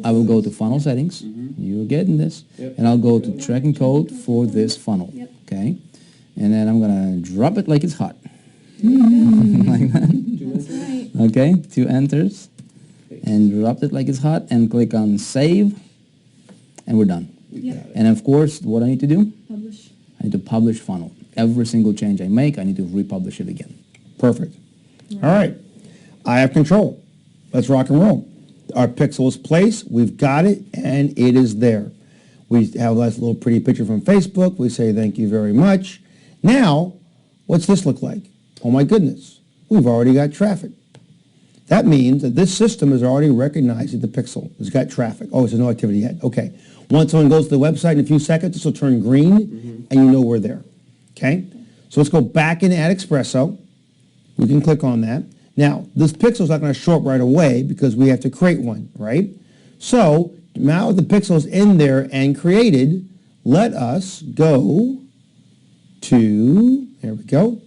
I will go to funnel settings, you're getting this, and I'll go to tracking code for this funnel, okay? And then I'm going to drop it like it's hot. Like that. That's right. Okay, 2 enters, and drop it like it's hot, and click on save, and we're done. Yep. And of course, what I need to do? Publish. I need to publish funnel. Every single change I make, I need to republish it again. Perfect. All right. I have control. Let's rock and roll. Our pixel is placed. We've got it, and it is there. We have a nice little pretty picture from Facebook. We say thank you very much. Now, what's this look like? Oh, my goodness. We've already got traffic. That means that this system is already recognizing the pixel. It's got traffic. Oh, there's no activity yet. Okay. Once someone goes to the website in a few seconds, this will turn green, and you know we're there. Okay? So let's go back into AdEspresso. We can click on that. Now, this pixel is not going to show up right away because we have to create one, right? So now the pixel is in there and created, let us go to, there we go,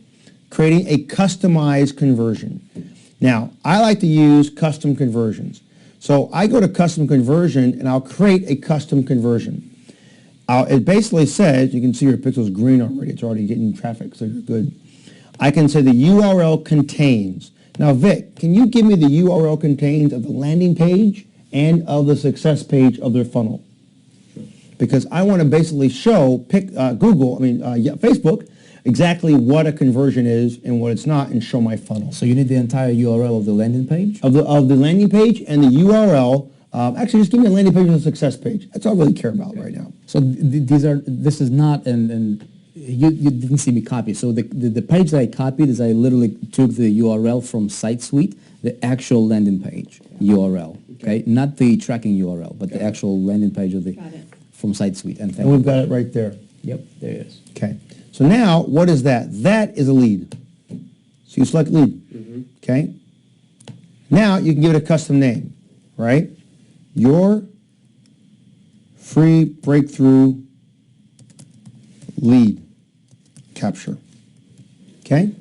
creating a customized conversion. Now, I like to use custom conversions. So I go to custom conversion, and I'll create a custom conversion. It basically says, you can see your pixel's green already. It's already getting traffic, so you're good. I can say the URL contains. Now, Vic, can you give me the URL contains of the landing page and of the success page of their funnel? Because I want to basically show Facebook exactly what a conversion is and what it's not, and show my funnel. So you need the entire URL of the landing page? Of the landing page and the URL. Actually, just give me a landing page and a success page. That's all I really care about right now. So this is not you didn't see me copy. So the page that I copied is I literally took the URL from SiteSuite, the actual landing page URL, okay? Not the tracking URL, but the actual landing page of from SiteSuite. And we've got it right there. Yep, there it is. Okay. So now, what is that? That is a lead. So you select lead, okay? Now you can give it a custom name, right? Your free breakthrough lead capture, okay?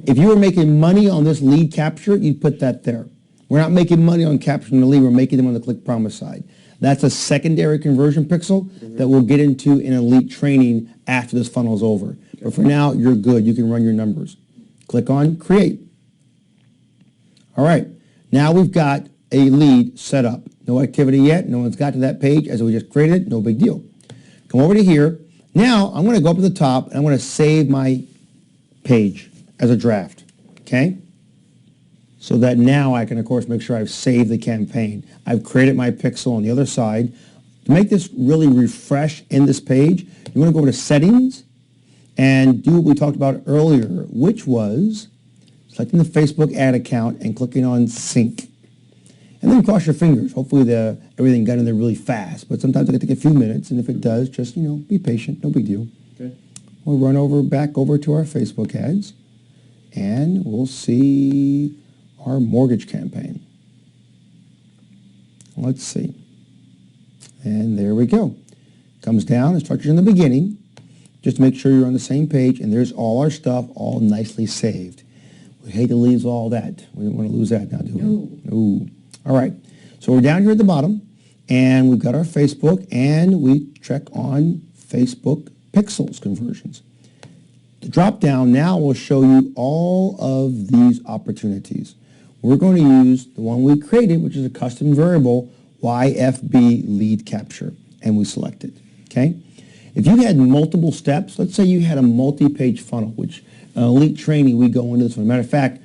If you were making money on this lead capture, you'd put that there. We're not making money on capturing the lead, we're making them on the click promise side. That's a secondary conversion pixel that we'll get into in elite training after this funnel is over. But for now, you're good. You can run your numbers. Click on create. All right, now we've got a lead set up. No activity yet. No one's got to that page as we just created. No big deal. Come over to here. Now I'm going to go up to the top and I'm going to save my page as a draft, okay? So that now I can, of course, make sure I've saved the campaign. I've created my pixel on the other side. To make this really refresh in this page, you want to go over to Settings and do what we talked about earlier, which was selecting the Facebook ad account and clicking on Sync. And then cross your fingers. Hopefully everything got in there really fast. But sometimes it can take a few minutes, and if it does, just, be patient. No big deal. Okay. We'll run back over to our Facebook ads, and we'll see our mortgage campaign. Let's see. And there we go. Comes down, instructions in the beginning, just to make sure you're on the same page, and there's all our stuff all nicely saved. We hate to lose all that. We don't want to lose that now, do we? No. All right. So we're down here at the bottom, and we've got our Facebook, and we check on Facebook pixels conversions. The drop down now will show you all of these opportunities. We're going to use the one we created, which is a custom variable, YFB lead capture, and we select it, okay? If you had multiple steps, let's say you had a multi-page funnel, which elite training, we go into this one. Matter of fact,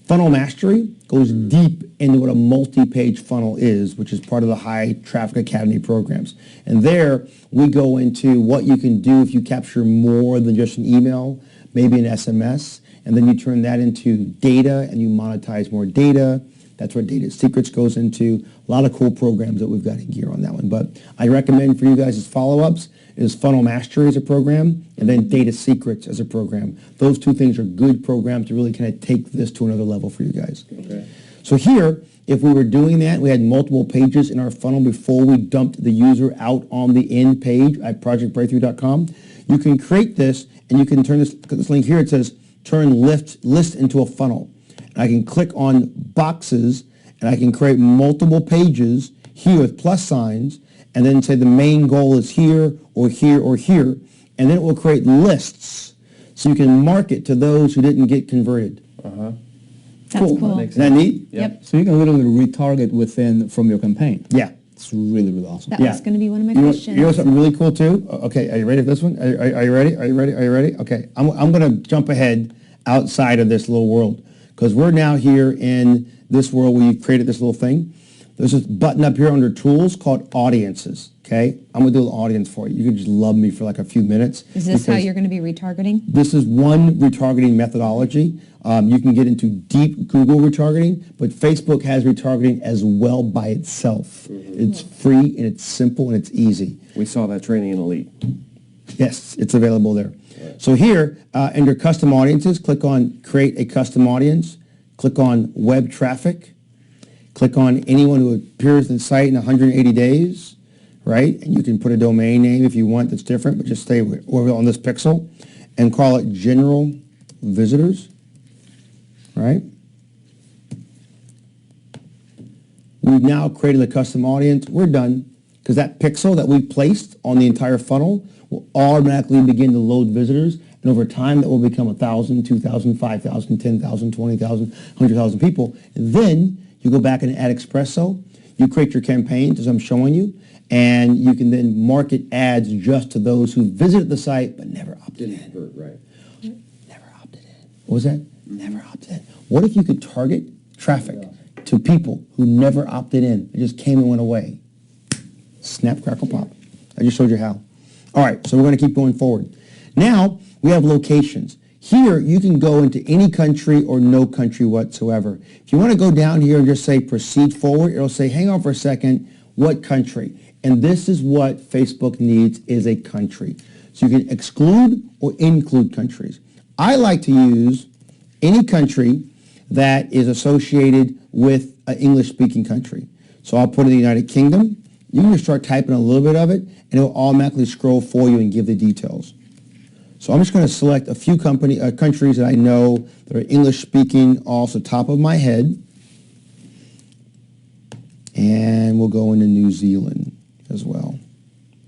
Funnel Mastery goes deep into what a multi-page funnel is, which is part of the N.I.T.Academy programs. And there, we go into what you can do if you capture more than just an email, maybe an SMS, and then you turn that into data and you monetize more data. That's where Data Secrets goes into. A lot of cool programs that we've got in gear on that one. But I recommend for you guys as follow-ups is Funnel Mastery as a program and then Data Secrets as a program. Those two things are good programs to really kind of take this to another level for you guys. Okay. So here, if we were doing that, we had multiple pages in our funnel before we dumped the user out on the end page at projectbreakthrough.com. You can create this and you can turn this link here. It says turn list into a funnel. I can click on boxes and I can create multiple pages here with plus signs and then say the main goal is here or here or here, and then it will create lists so you can mark it to those who didn't get converted. That's cool. Isn't that neat? Yep. So you can literally retarget from your campaign. Yeah. It's really, really awesome. That was going to be one of my questions. You know something really cool too? Okay, are you ready for this one? Are you ready? Are you ready? Are you ready? Okay, I'm going to jump ahead outside of this little world because we're now here in this world where you've created this little thing. There's this button up here under Tools called Audiences, okay? I'm going to do an audience for you. You can just love me for like a few minutes. Is this how you're going to be retargeting? This is one retargeting methodology. You can get into deep Google retargeting, but Facebook has retargeting as well by itself. It's free and it's simple and it's easy. We saw that training in Elite. Yes, it's available there. So here, under Custom Audiences, click on Create a Custom Audience. Click on Web Traffic. Click on anyone who appears in the site in 180 days, right? And you can put a domain name if you want that's different, but just stay on this pixel and call it General Visitors, right? We've now created a custom audience. We're done because that pixel that we placed on the entire funnel will automatically begin to load visitors And over time, that will become 1,000, 2,000, 5,000, 10,000, 20,000, 100,000 people. And then you go back into AdEspresso, you create your campaigns, as I'm showing you, and you can then market ads just to those who visited the site but never opted in. Right. Never opted in. What was that? Never opted in. What if you could target traffic to people who never opted in? They just came and went away. Snap, crackle, pop. I just showed you how. All right, so we're going to keep going forward. Now, we have locations. Here, you can go into any country or no country whatsoever. If you want to go down here and just say proceed forward, it'll say, hang on for a second, what country? And this is what Facebook needs, is a country. So you can exclude or include countries. I like to use any country that is associated with an English-speaking country. So I'll put in the United Kingdom. You can just start typing a little bit of it, and it will automatically scroll for you and give the details. So I'm just going to select a few countries that I know that are English-speaking off the top of my head. And we'll go into New Zealand as well.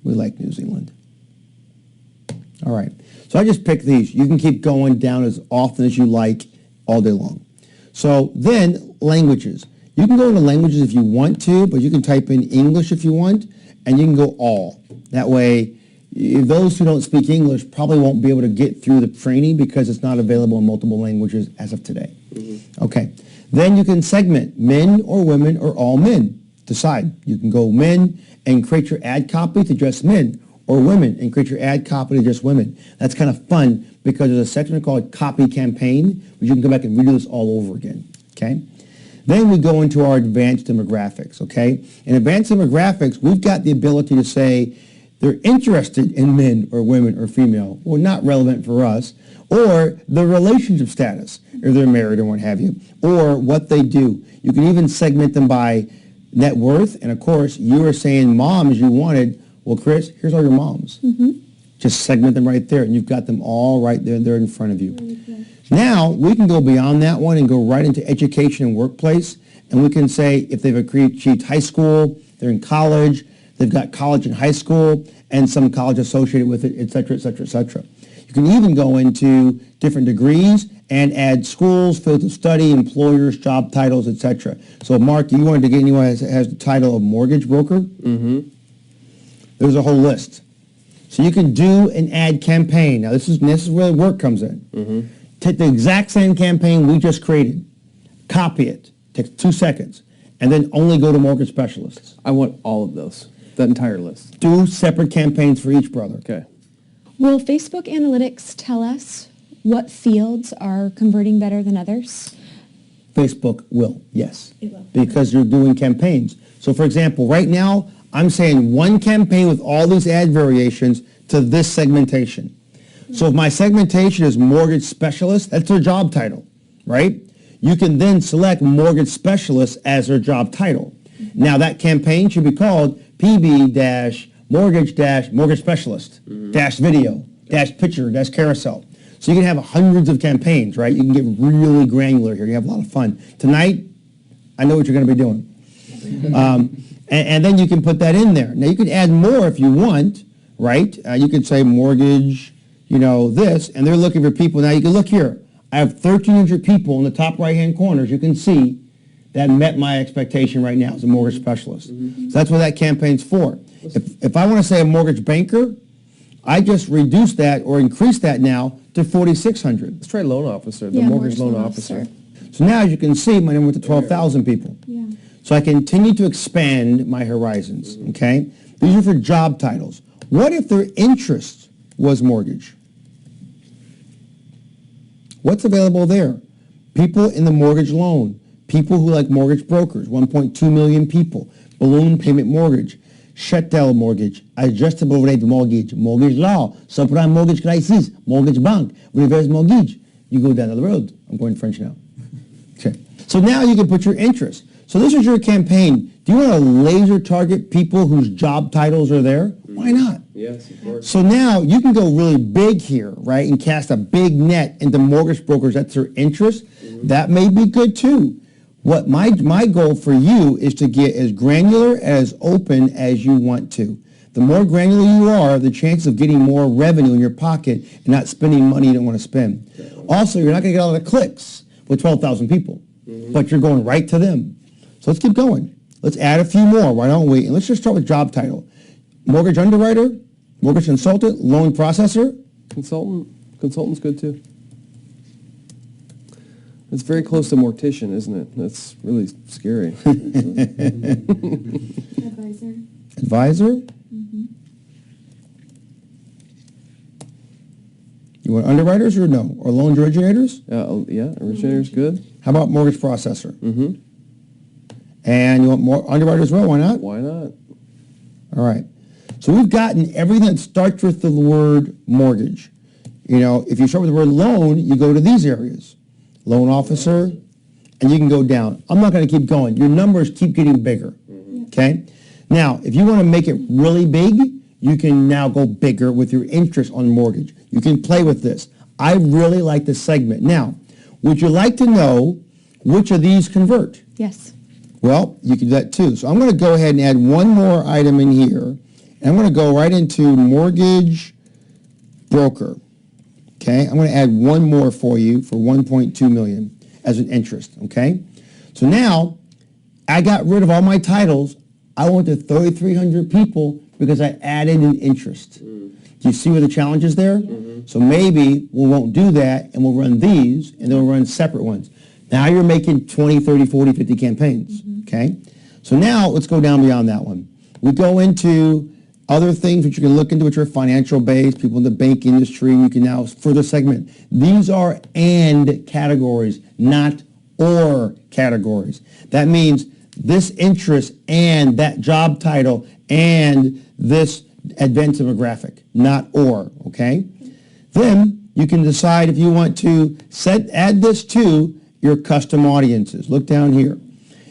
We like New Zealand. All right. So I just picked these. You can keep going down as often as you like all day long. So then languages. You can go into languages if you want to, but you can type in English if you want, and you can go all. That way, those who don't speak English probably won't be able to get through the training because it's not available in multiple languages as of today. Okay. Then you can segment men or women or all men. Decide. You can go men and create your ad copy to just men, or women and create your ad copy to just women. That's kind of fun because there's a section called copy campaign, which you can go back and redo this all over again. Okay. Then we go into our advanced demographics. Okay. In advanced demographics, we've got the ability to say they're interested in men or women or female, or not relevant for us, or the relationship status, if they're married or what have you, or what they do. You can even segment them by net worth, and of course, you were saying moms you wanted. Well, Chris, here's all your moms. Just segment them right there, and you've got them all right there in front of you. Now, we can go beyond that one and go right into education and workplace, and we can say if they've achieved high school, they're in college, they've got college and high school, and some college associated with it, et cetera, et cetera, et cetera. You can even go into different degrees and add schools, fields of study, employers, job titles, et cetera. So, Mark, you wanted to get anyone that has the title of mortgage broker? There's a whole list. So you can do an ad campaign. Now, this is where the work comes in. Take the exact same campaign we just created, copy it, takes 2 seconds, and then only go to mortgage specialists. I want all of those, that entire list. Do separate campaigns for each, brother. Okay. Will Facebook analytics tell us what fields are converting better than others? Facebook will, yes. It will. Because you're doing campaigns. So, for example, right now, I'm saying one campaign with all these ad variations to this segmentation. So if my segmentation is mortgage specialist, that's their job title, right? You can then select mortgage specialist as their job title. Now that campaign should be called PB-mortgage specialist -video -picture -carousel. So you can have hundreds of campaigns, right? You can get really granular here. You have a lot of fun. Tonight, I know what you're going to be doing. And then you can put that in there. Now you can add more if you want, right? You could say mortgage, this, and they're looking for people. Now you can look here. I have 1,300 people in the top right-hand corners. You can see that met my expectation right now as a mortgage specialist. So that's what that campaign's for. If I want to say a mortgage banker, I just reduce that or increase that now to 4,600. Let's try loan officer, the mortgage loan officer. So now, as you can see, my number went to 12,000 people. Yeah. So I continue to expand my horizons, okay? These are for job titles. What if their interest was mortgage? What's available there? People in the mortgage loan, people who like mortgage brokers, 1.2 million people, balloon payment mortgage, shutdown mortgage, adjustable rate mortgage, mortgage law, subprime mortgage crisis, mortgage bank, reverse mortgage. You go down the road. I'm going French now. Okay. So now you can put your interest. So this is your campaign. Do you want to laser target people whose job titles are there? Why not? Yes, of course. So now you can go really big here, right, and cast a big net into mortgage brokers. That's their interest. That may be good too. What my goal for you is to get as granular, as open as you want to. The more granular you are, the chances of getting more revenue in your pocket and not spending money you don't want to spend. Also, you're not going to get all the clicks with 12,000 people, but you're going right to them. So let's keep going. Let's add a few more. Why don't we? And let's just start with job title. Mortgage underwriter, mortgage consultant, loan processor. Consultant's good too. It's very close to mortician, isn't it? That's really scary. Advisor. Advisor. You want underwriters or no? Or loan originators? Yeah, originator's good. How about mortgage processor? And you want more underwriters as well? Why not? Why not? All right. So we've gotten everything that starts with the word mortgage. You know, if you start with the word loan, you go to these areas. Loan officer, and you can go down. I'm not going to keep going. Your numbers keep getting bigger, okay? Now, if you want to make it really big, you can now go bigger with your interest on mortgage. You can play with this. I really like this segment. Now, would you like to know which of these convert? Yes. Well, you can do that too. So I'm going to go ahead and add one more item in here, and I'm going to go right into mortgage broker. Okay, I'm going to add one more for you for 1.2 million as an interest, okay? So now, I got rid of all my titles. I went to 3,300 people because I added an interest. Do you see where the challenge is there? So maybe we won't do that, and we'll run these, and then we'll run separate ones. Now you're making 20, 30, 40, 50 campaigns, okay? So now, let's go down beyond that one. We go into other things which you can look into, which are financial based, people in the bank industry, you can now further segment. These are and categories, not or categories. That means this interest and that job title and this advanced demographic, not or, okay? Then you can decide if you want to add this to your custom audiences. Look down here.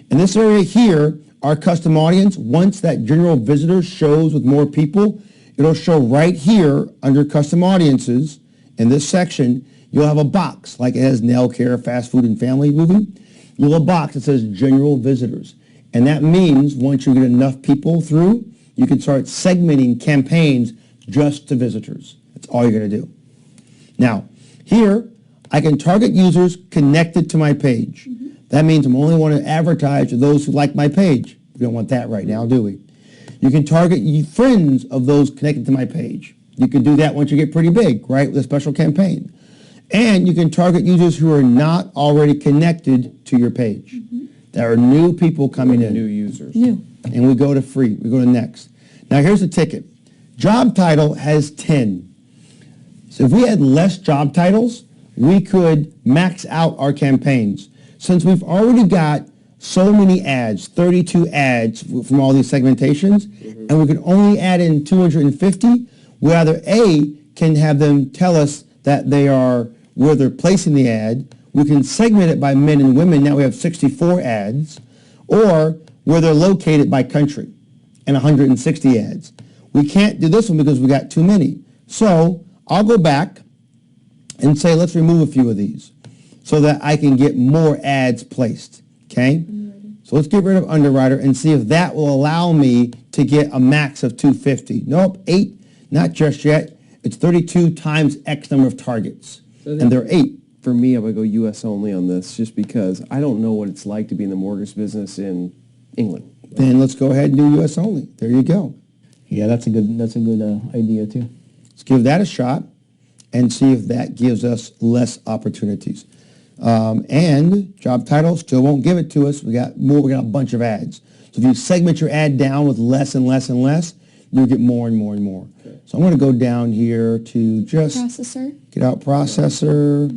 In this area here, our custom audience, once that general visitor shows with more people, it'll show right here under custom audiences in this section. You'll have a box like it has nail care, fast food, and family movie. You'll have a box that says general visitors. And that means once you get enough people through, you can start segmenting campaigns just to visitors. That's all you're going to do. Now, here, I can target users connected to my page. That means I'm only want to advertise to those who like my page. We don't want that right now, do we? You can target friends of those connected to my page. You can do that once you get pretty big, right, with a special campaign. And you can target users who are not already connected to your page. There are new people coming in. New users. New. And we go to free. We go to next. Now here's the ticket. Job title has 10. So if we had less job titles, we could max out our campaigns. Since we've already got so many ads, 32 ads from all these segmentations, and we can only add in 250, we either A, can have them tell us that they are where they're placing the ad, we can segment it by men and women, now we have 64 ads, or where they're located by country, and 160 ads. We can't do this one because we got too many. So I'll go back and say, let's remove a few of these so that I can get more ads placed, okay? So let's get rid of underwriter and see if that will allow me to get a max of 250. Nope, 8, not just yet. It's 32 times X number of targets, and they're 8. For me, I would go U.S. only on this just because I don't know what it's like to be in the mortgage business in England. Then let's go ahead and do U.S. only. There you go. Yeah, that's a good idea too. Let's give that a shot and see if that gives us less opportunities. And job title still won't give it to us. We got a bunch of ads. So if you segment your ad down with less and less and less, you'll get more and more and more. Okay. So I'm going to go down here to just Processor. Get out processor,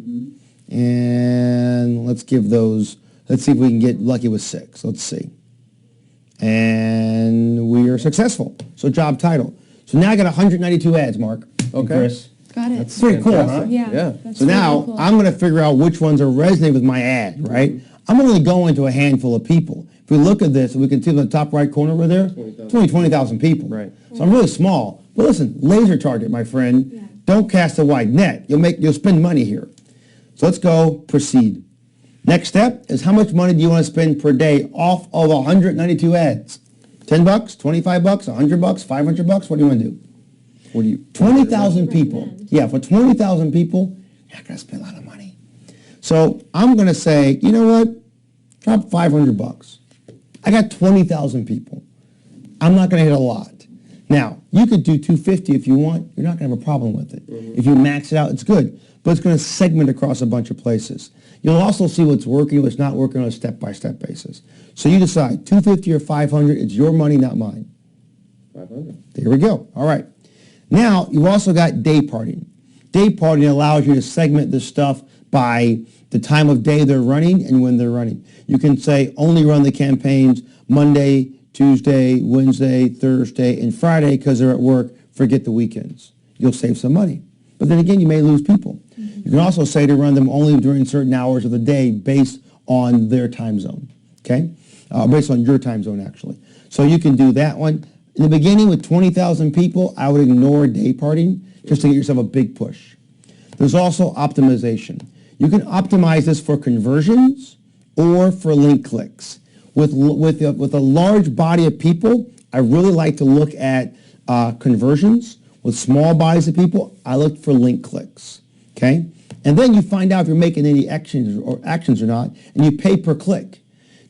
and let's give those, let's see if we can get lucky with 6. Let's see. And we are successful. So job title. So now I got 192 ads, Mark. Okay. Chris. Got it. That's pretty cool, huh? Yeah. So That's really now cool. I'm going to figure out which ones are resonating with my ad, right? I'm only going to a handful of people. If we look at this, we can see in the top right corner over there, it's only 20,000 people. Right. So I'm really small. But listen, laser target, my friend. Yeah. Don't cast a wide net. You'll spend money here. So let's go proceed. Next step is how much money do you want to spend per day off of 192 ads? 10 bucks, 25 bucks, 100 bucks, 500 bucks? What do you want to do? What do you? 20,000 people. Yeah, for 20,000 people, you're not going to spend a lot of money. So I'm going to say, you know what? Drop 500 bucks. I got 20,000 people. I'm not going to hit a lot. Now, you could do 250 if you want. You're not going to have a problem with it. If you max it out, it's good. But it's going to segment across a bunch of places. You'll also see what's working, what's not working on a step-by-step basis. So you decide, 250 or 500, it's your money, not mine. 500. There we go. All right. Now, you've also got day parting. Day parting allows you to segment this stuff by the time of day they're running and when they're running. You can say only run the campaigns Monday, Tuesday, Wednesday, Thursday, and Friday because they're at work. Forget the weekends. You'll save some money. But then again, you may lose people. You can also say to run them only during certain hours of the day based on their time zone, okay? Based on your time zone, actually. So you can do that one. In the beginning, with 20,000 people, I would ignore day parting just to get yourself a big push. There's also optimization. You can optimize this for conversions or for link clicks. With a large body of people, I really like to look at conversions. With small bodies of people, I look for link clicks, okay? And then you find out if you're making any actions or not, and you pay per click.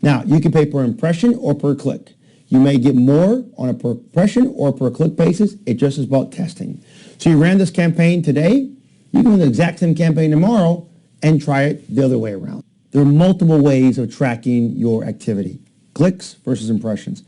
Now, you can pay per impression or per click. You may get more on a per impression or per click basis. It just is about testing. So you ran this campaign today. You can run the exact same campaign tomorrow and try it the other way around. There are multiple ways of tracking your activity. Clicks versus impressions.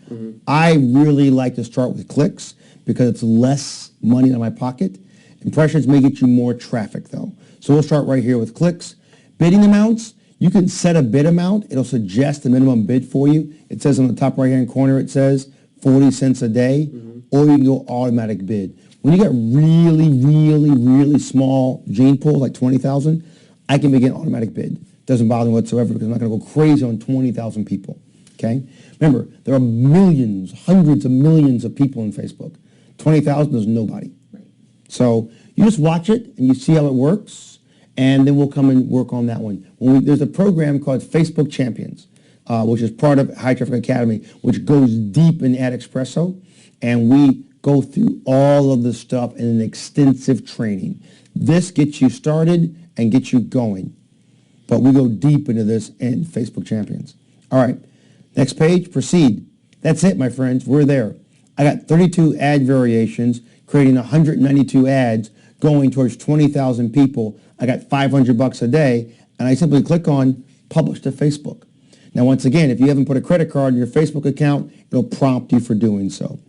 I really like to start with clicks because it's less money in my pocket. Impressions may get you more traffic though. So we'll start right here with clicks. Bidding amounts. You can set a bid amount. It'll suggest the minimum bid for you. It says on the top right-hand corner, it says 40 cents a day, or you can go automatic bid. When you got really small gene pools, like 20,000, I can begin automatic bid. Doesn't bother me whatsoever because I'm not going to go crazy on 20,000 people, okay? Remember, there are millions, hundreds of millions of people in Facebook. 20,000 is nobody. Right. So you just watch it and you see how it works. And then we'll come and work on that one. There's a program called Facebook Champions, which is part of N.I.T.Academy, which goes deep in AdEspresso, and we go through all of this stuff in an extensive training. This gets you started and gets you going, but we go deep into this in Facebook Champions. All right, next page, proceed. That's it, my friends. We're there. I got 32 ad variations, creating 192 ads, going towards 20,000 people. I got 500 bucks a day, and I simply click on Publish to Facebook. Now, once again, if you haven't put a credit card in your Facebook account, it'll prompt you for doing so.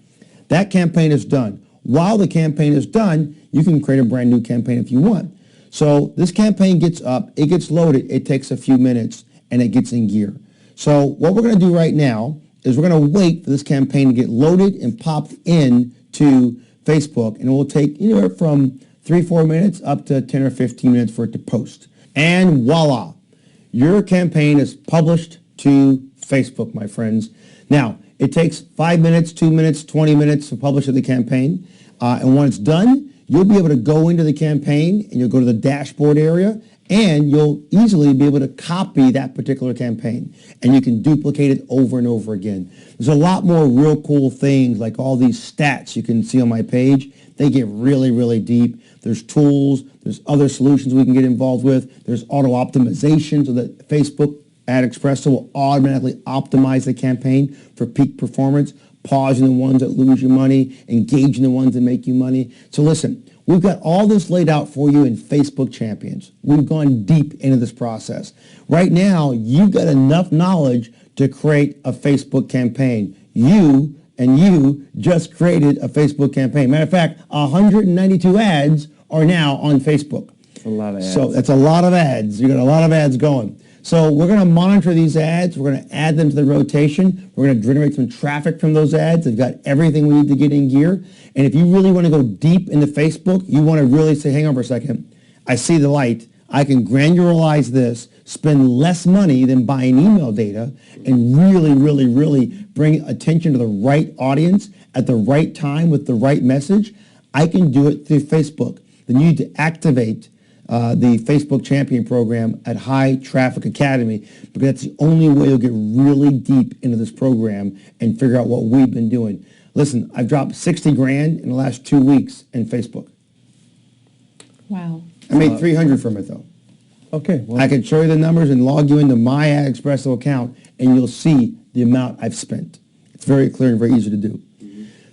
That campaign is done. While the campaign is done, you can create a brand new campaign if you want. So this campaign gets up, it gets loaded, it takes a few minutes, and it gets in gear. So what we're going to do right now is we're going to wait for this campaign to get loaded and popped into Facebook, and it will take anywhere from 3-4 minutes up to 10 or 15 minutes for it to post. And voila, your campaign is published to Facebook, my friends. Now, it takes 5 minutes, 2 minutes, 20 minutes to publish the campaign. And when it's done, you'll be able to go into the campaign and you'll go to the dashboard area and you'll easily be able to copy that particular campaign. And you can duplicate it over and over again. There's a lot more real cool things like all these stats you can see on my page. They get really deep. There's tools. There's other solutions we can get involved with. There's auto optimization so that Facebook AdEspresso will automatically optimize the campaign for peak performance, pausing the ones that lose you money, engaging the ones that make you money. So listen, we've got all this laid out for you in Facebook Champions. We've gone deep into this process. Right now, you've got enough knowledge to create a Facebook campaign. You just created a Facebook campaign. Matter of fact, 192 ads are now on Facebook. That's a lot of ads. So that's a lot of ads. You got a lot of ads going. So we're going to monitor these ads. We're going to add them to the rotation. We're going to generate some traffic from those ads. They've got everything we need to get in gear. And if you really want to go deep into Facebook, you want to really say, hang on for a second. I see the light. I can granularize this, spend less money than buying email data, and really bring attention to the right audience at the right time with the right message. I can do it through Facebook. Then you need to activate the Facebook Champion Program at N.I.T.Academy, because that's the only way you'll get really deep into this program and figure out what we've been doing. Listen, I've dropped 60 grand in the last 2 weeks in Facebook. Wow. I made 300 from it, though. Okay. Well, I can show you the numbers and log you into my AdEspresso account, and you'll see the amount I've spent. It's very clear and very easy to do.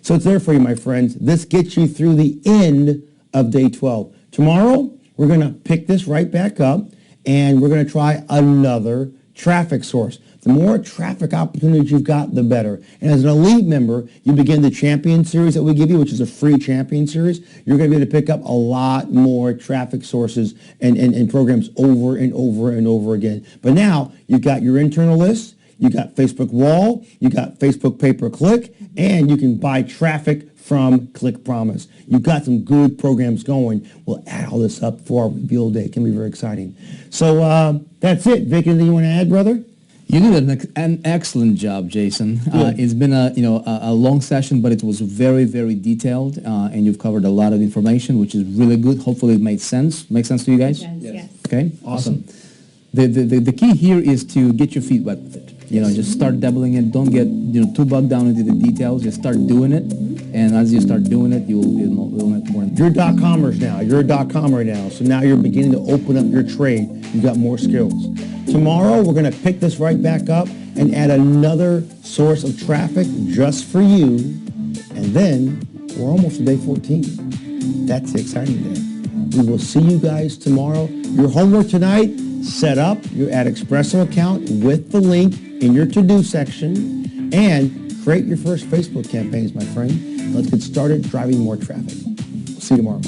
So it's there for you, my friends. This gets you through the end of day 12. Tomorrow, we're going to pick this right back up, and we're going to try another traffic source. The more traffic opportunities you've got, the better. And as an elite member, you begin the champion series that we give you, which is a free champion series. You're going to be able to pick up a lot more traffic sources and programs over and over and over again. But now you've got your internal list, you got Facebook Wall, you got Facebook Pay-Per-Click, and you can buy traffic from Click Promise. You've got some good programs going. We'll add all this up for our reveal day. It can be very exciting. So that's it. Vic, anything you want to add, brother? You did an excellent job, Jason. It's been a long session, but it was very, very detailed, and you've covered a lot of information, which is really good. Hopefully it made sense. Make sense to you guys? Yes. Okay, awesome. The key here is to get your feet wet with it. Just start dabbling in. Don't get too bogged down into the details. Just start doing it, and as you start doing it, you'll make more. You're .comers now. You're a .comer now. So now you're beginning to open up your trade. You've got more skills. Tomorrow, we're going to pick this right back up and add another source of traffic just for you. And then we're almost to day 14. That's the exciting day. We will see you guys tomorrow. Your homework tonight, set up your AdEspresso account with the link in your to-do section and create your first Facebook campaigns, my friend. Let's get started driving more traffic. See you tomorrow.